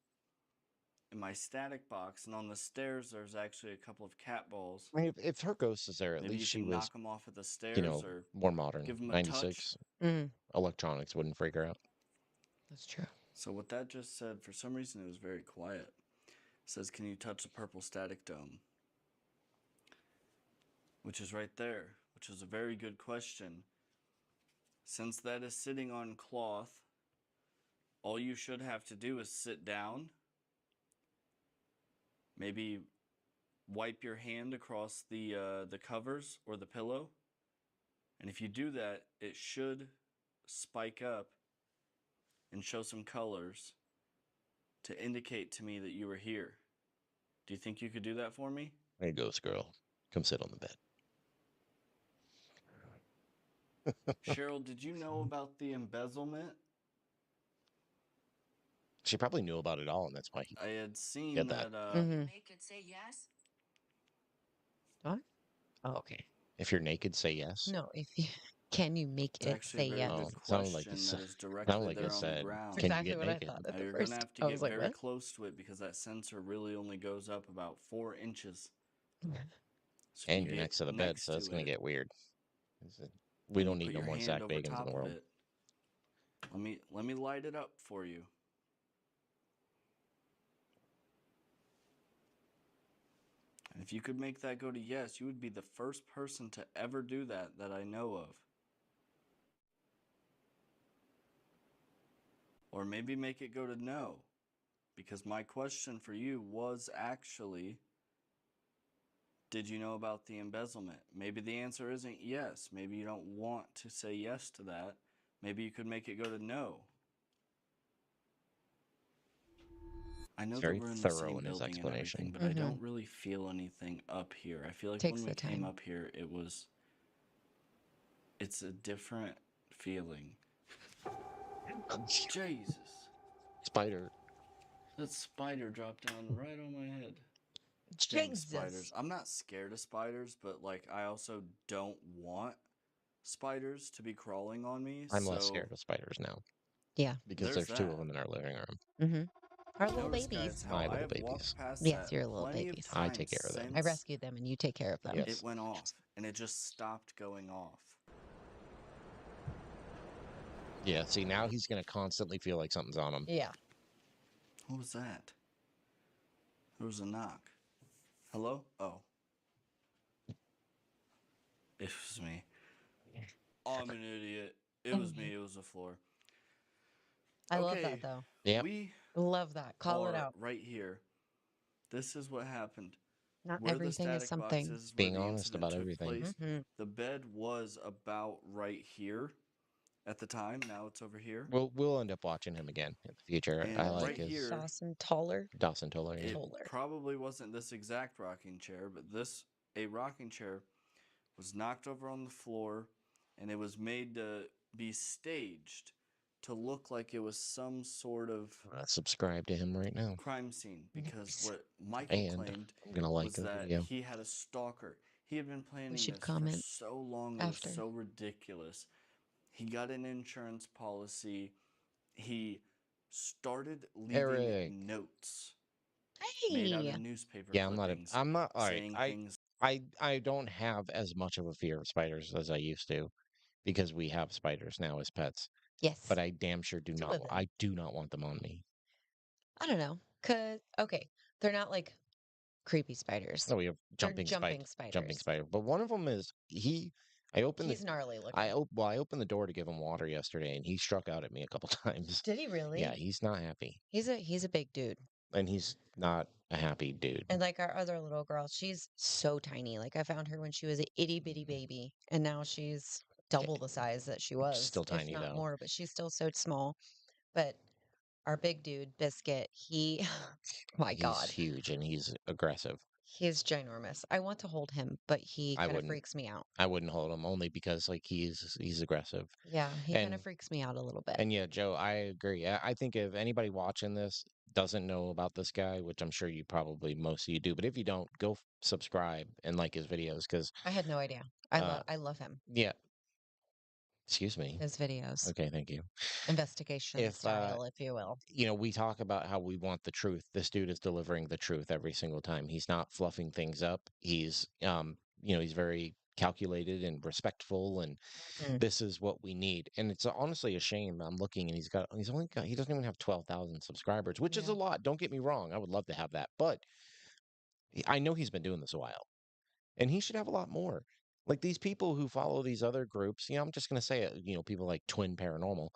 and my static box, and on the stairs there's actually a couple of cat balls. I mean, if her ghost is there, at Maybe you least she can was, knock them off at the stairs or more modern. give them a touch. 96 Mm, electronics wouldn't freak her out. that's true. So what that just said, for some reason it was very quiet. It says, can you touch the purple static dome? Which is right there, which is a very good question. Since that is sitting on cloth, all you should have to do is sit down, maybe wipe your hand across the covers or the pillow, and if you do that, it should spike up and show some colors to indicate to me that you were here. Do you think you could do that for me? Hey, ghost girl, come sit on the bed. Cheryl, did you know about the embezzlement? She probably knew about it all, and that's why he I had seen Get that. that. Mhm. Make it say yes. What? Oh, okay. if you're naked, say yes. No, if you can you make It's it actually a say very yes? good It sounded like you question that said. is directly like there it on the said, ground. That's Can you exactly get what naked? I thought Now at the you're first. gonna have to I get was like, very what? close to it because that sensor really only goes up about 4 inches. So if And you you're get next to the bed, next so it's to going to it, get weird. We and you don't need put no your more hand Zach over Bagans in top the of world. it. Let me light it up for you. And if you could make that go to yes, you would be the first person to ever do that I know of. Or maybe make it go to no. Because my question for you was actually, did you know about the embezzlement? Maybe the answer isn't yes. Maybe you don't want to say yes to that. Maybe you could make it go to no. I know It's that very we're in the thorough same in his building and everything, explanation. but I Mhm. don't really feel anything up here. I feel like Takes when we the came time. up here, it's a different feeling. Jesus. Spider. That spider dropped down right on my head. Dang spiders. Jesus. I'm not scared of spiders, but like I also don't want spiders to be crawling on me. I'm so less scared of spiders now Yeah. because there's there's two of that. them in our living room. Mm-hmm. Our little Notice, babies. guys, how My I little have babies. walked past Yes, that your little plenty babies. of I times take care of them. I since rescued them and you take care of them. Yes. it went off, and it just stopped going off. Yeah, see, now he's going to constantly feel like something's on him. Yeah. What was that? There was a knock. Hello? Oh. It was me. I'm an idiot. It was me. It was the floor. I love Okay, that though. Yep. we Love that. Call it are out. right here. This is what happened. Not Where the everything is static box something. is, where Being the honest incident about took everything. place. Hmm. The bed was about right here at the time. Now it's over here. We'll end up watching him again in the future. And I like right his here, Dawson taller. Dawson Toller. it Taller. probably wasn't this exact rocking chair, but a rocking chair was knocked over on the floor, and it was made to be staged to look like it was some sort of Subscribe to him right now. crime scene, because Nice. what Michael And claimed I'm going to like was the that video. he had a stalker. He had been planning should this comment for so long. after. It was so ridiculous. He got an insurance policy. He started leaving Eric. notes made out Hey. of newspaper Yeah, all clippings right. saying things. I don't have as much of a fear of spiders as I used to because we have spiders now as pets. Yes. But I damn sure do Two not. of them. I do not want them on me. I don't know. Okay, they're not like creepy spiders. No, we have They're jumping jumping spider. Jumping spiders. spider. But one of them is I opened He's the gnarly I looking. I opened the door to give him water yesterday, and he struck out at me a couple times. Did he really? Yeah, he's not happy, He's a big dude. and he's not a happy dude. And like our other little girl, she's so tiny. Like I found her when she was an itty bitty baby, and now she's double the size that she was, Still if tiny not though. more, but she's still so small. But our big dude, Biscuit, he, my He's God, huge and he's aggressive. he's ginormous. I want to hold him, but he I kind of wouldn't. freaks me out. I wouldn't hold him only because like he's aggressive. Yeah, he kind of And freaks me out a little bit. and yeah, Joe, I agree. I think if anybody watching this doesn't know about this guy, which I'm sure you probably most of you do, but if you don't, go subscribe and like his videos because I had no idea. uh I love him. yeah, excuse me. His videos, Okay, thank you. investigation If style, if you will. we talk about how we want the truth. This dude is delivering the truth every single time. He's not fluffing things up. He's he's very calculated and respectful, and Mhm. this is what we need. And it's honestly a shame. I'm looking, and he doesn't even have 12,000 subscribers, which is a Yeah, lot. Don't get me wrong. I would love to have that, but I know he's been doing this a while, and he should have a lot more. Like these people who follow these other groups, I'm just going to say it, people like Twin Paranormal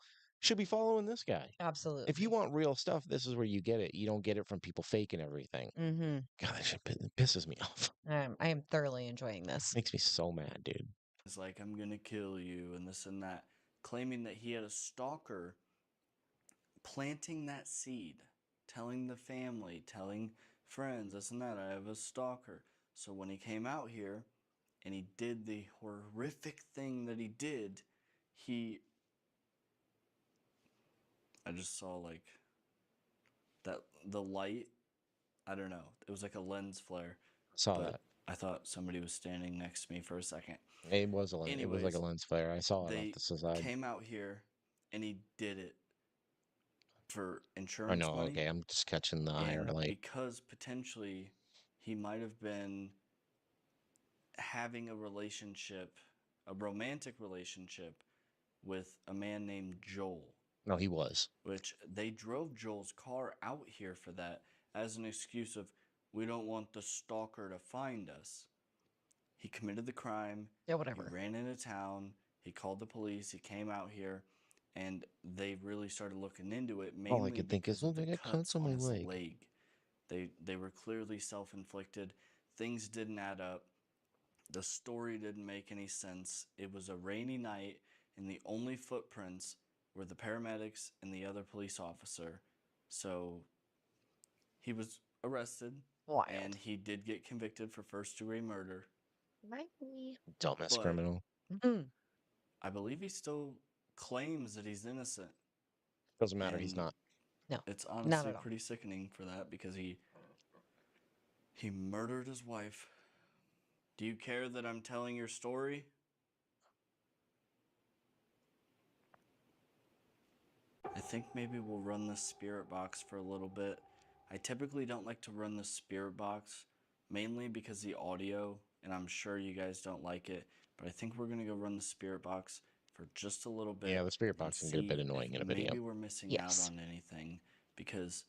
should be following this guy. If you absolutely. want real stuff, this is where you get it. You don't get it from people faking everything. Mm-hmm. God, that shit pisses me off. I am thoroughly enjoying this. Makes me so mad, dude. It's like, I'm gonna kill you, and this and that, claiming that he had a stalker, planting that seed, telling the family, telling friends, this and that, I have a stalker. So when he came out here and he did the horrific thing that he did, he. I just saw like that, the light, I don't know, it was like a lens flare, Saw but that. I thought somebody was standing next to me for a second. It was like a Anyways, lens flare. I saw it off they the side. came out here and he did it for I insurance know. money, Okay, I'm just catching the higher and light. because potentially he might have been having a relationship, a romantic relationship with a man named Joel, No, he was. which they drove Joel's car out here for that as an excuse of, we don't want the stalker to find us. He committed the crime. Yeah, He whatever. ran into town. He called the police. He came out here, and they really started looking into it, All I mainly could think is, because well, of the I got cuts cuts on on my his leg. leg. They were clearly self-inflicted. Things didn't add up. The story didn't make any sense. It was a rainy night, and the only footprints were the paramedics and the other police officer. So he was arrested, Wild. and he did get convicted for first-degree murder. Dumbass But criminal. Mm. I believe he still claims that he's innocent, Doesn't matter. He's and not. No, it's not honestly at all. pretty sickening for that because he murdered his wife. Do you care that I'm telling your story? I think maybe we'll run the spirit box for a little bit. I typically don't like to run the spirit box, mainly because the audio, and I'm sure you guys don't like it, but I think we're gonna go run the spirit box for just a little bit Yeah, the spirit and box can get a see bit if annoying in a video. maybe we're missing out Yes. on anything, because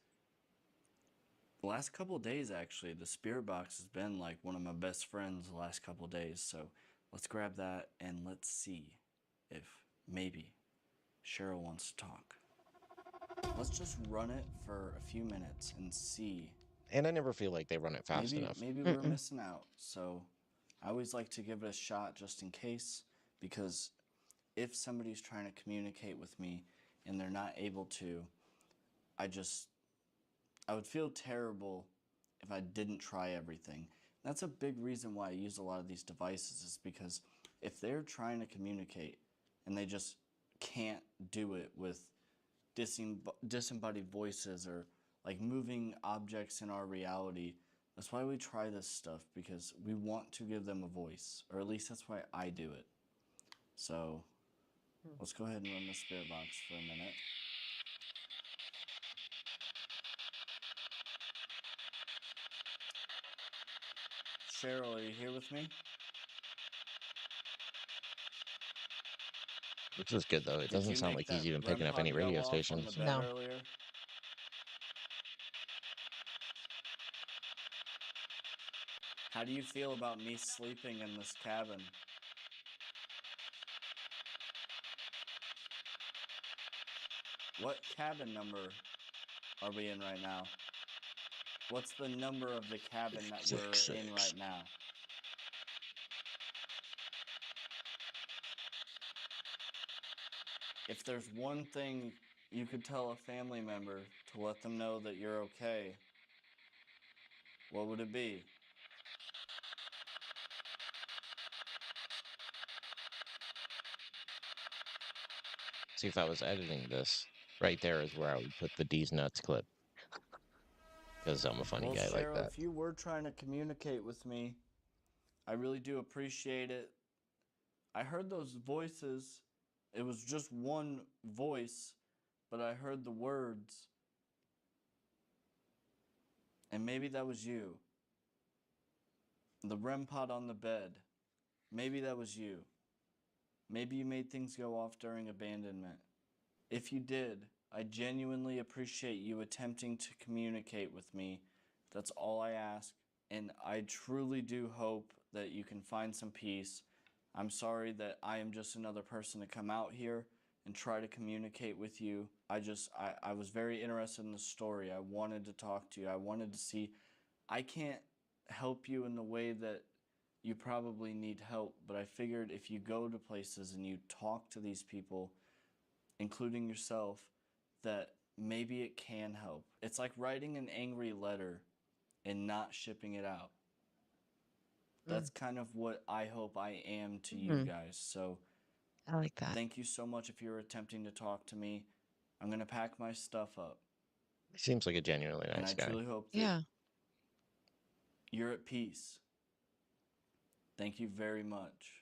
the last couple of days, actually, the spirit box has been like one of my best friends the last couple of days. So let's grab that and let's see if maybe Cheryl wants to talk. Let's just run it for a few minutes and see. And I never feel like they run it fast enough. Maybe we're missing out. So I always like to give it a shot just in case, because if somebody's trying to communicate with me and they're not able to, I would feel terrible if I didn't try everything. That's a big reason why I use a lot of these devices, is because if they're trying to communicate and they just can't do it with disembodied voices or like moving objects in our reality, that's why we try this stuff, because we want to give them a voice, or at least that's why I do it. So let's go ahead and run the spirit box for a minute. Cheryl, are you here with me? This is good though. It Did doesn't you sound make like he's that even REM picking up any pod go radio off on the stations. bed No. earlier? How do you feel about me sleeping in this cabin? What cabin number are we in right now? What's the number of the cabin that we're 666. in right now? If there's one thing you could tell a family member to let them know that you're okay, what would it be? See, if I was editing this, right there is where I would put the D's nuts clip. Because I'm a funny Well, guy like Cheryl, that. if you were trying to communicate with me, I really do appreciate it. I heard those voices. It was just one voice, but I heard the words. And maybe that was you. The REM pod on the bed. Maybe that was you. Maybe you made things go off during abandonment. If you did, I genuinely appreciate you attempting to communicate with me. That's all I ask. And I truly do hope that you can find some peace. I'm sorry that I am just another person to come out here and try to communicate with you. I was very interested in the story. I wanted to talk to you. I wanted to see. I can't help you in the way that you probably need help, but I figured if you go to places and you talk to these people, including yourself, that maybe it can help. It's like writing an angry letter and not shipping it out. That's kind of what I hope I am to you guys. So I like that. thank you so much if you're attempting to talk to me. I'm going to pack my stuff up. He seems like a genuinely And nice I guy. truly hope that Yeah. you're at peace. Thank you very much.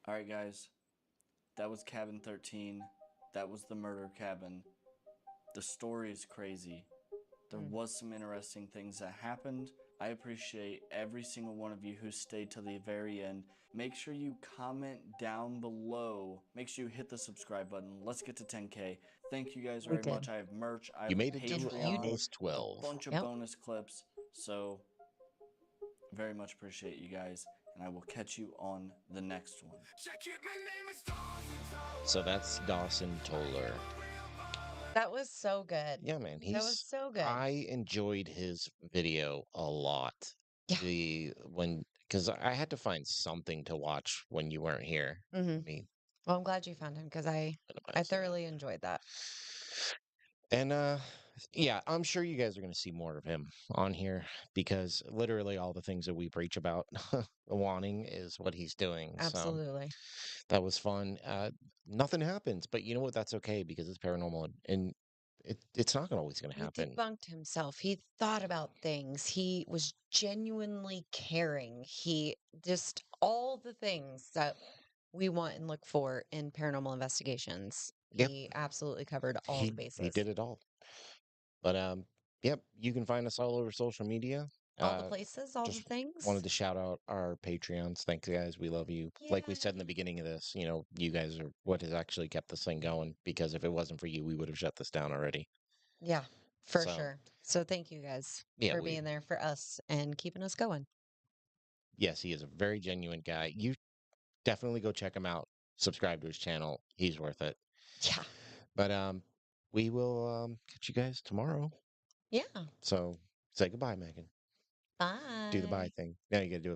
All right, guys. That was Cabin 13. That was the murder cabin. The story is crazy. There was some interesting things that happened. I appreciate every single one of you who stayed to the very end. Make sure you comment down below. Make sure you hit the subscribe button. Let's get to 10K. Thank you guys We very did. much. I have merch. I You have made a it to You did. Patreon, almost with 12. a bunch of Yep. bonus clips. So very much appreciate you guys, and I will catch you on the next one. So that's Dawson Toller. That was so good. Yeah, man. That was so good. I enjoyed his video a lot. Yeah. Because I had to find something to watch when you weren't here. hmm I mean, Well, I'm glad you found him because I thoroughly enjoyed that. And yeah, I'm sure you guys are going to see more of him on here because literally all the things that we preach about wanting is what he's doing. So Absolutely. that was fun. Nothing happens, but you know what? That's okay because it's paranormal and it's not always going to He happen. debunked himself. He thought about things. He was genuinely caring. He just all the things that we want and look for in paranormal investigations. Yep. He absolutely covered all the He bases. did it all. But yep, you can find us all over social media. All the places, all the Just things. wanted to shout out our Patreons. Thanks, guys. We love you. Like we said in the beginning of this, you guys are what has actually kept this thing going. Because if it wasn't for you, we would have shut this down already. Yeah, for So, sure. So thank you guys yeah, for being there for us and keeping us going. yes, he is a very genuine guy. You definitely go check him out. Subscribe to his channel. He's worth it. Yeah. But we will catch you guys tomorrow. Yeah. So say goodbye, Megan. Bye. Do the bye thing. Now you got to do it.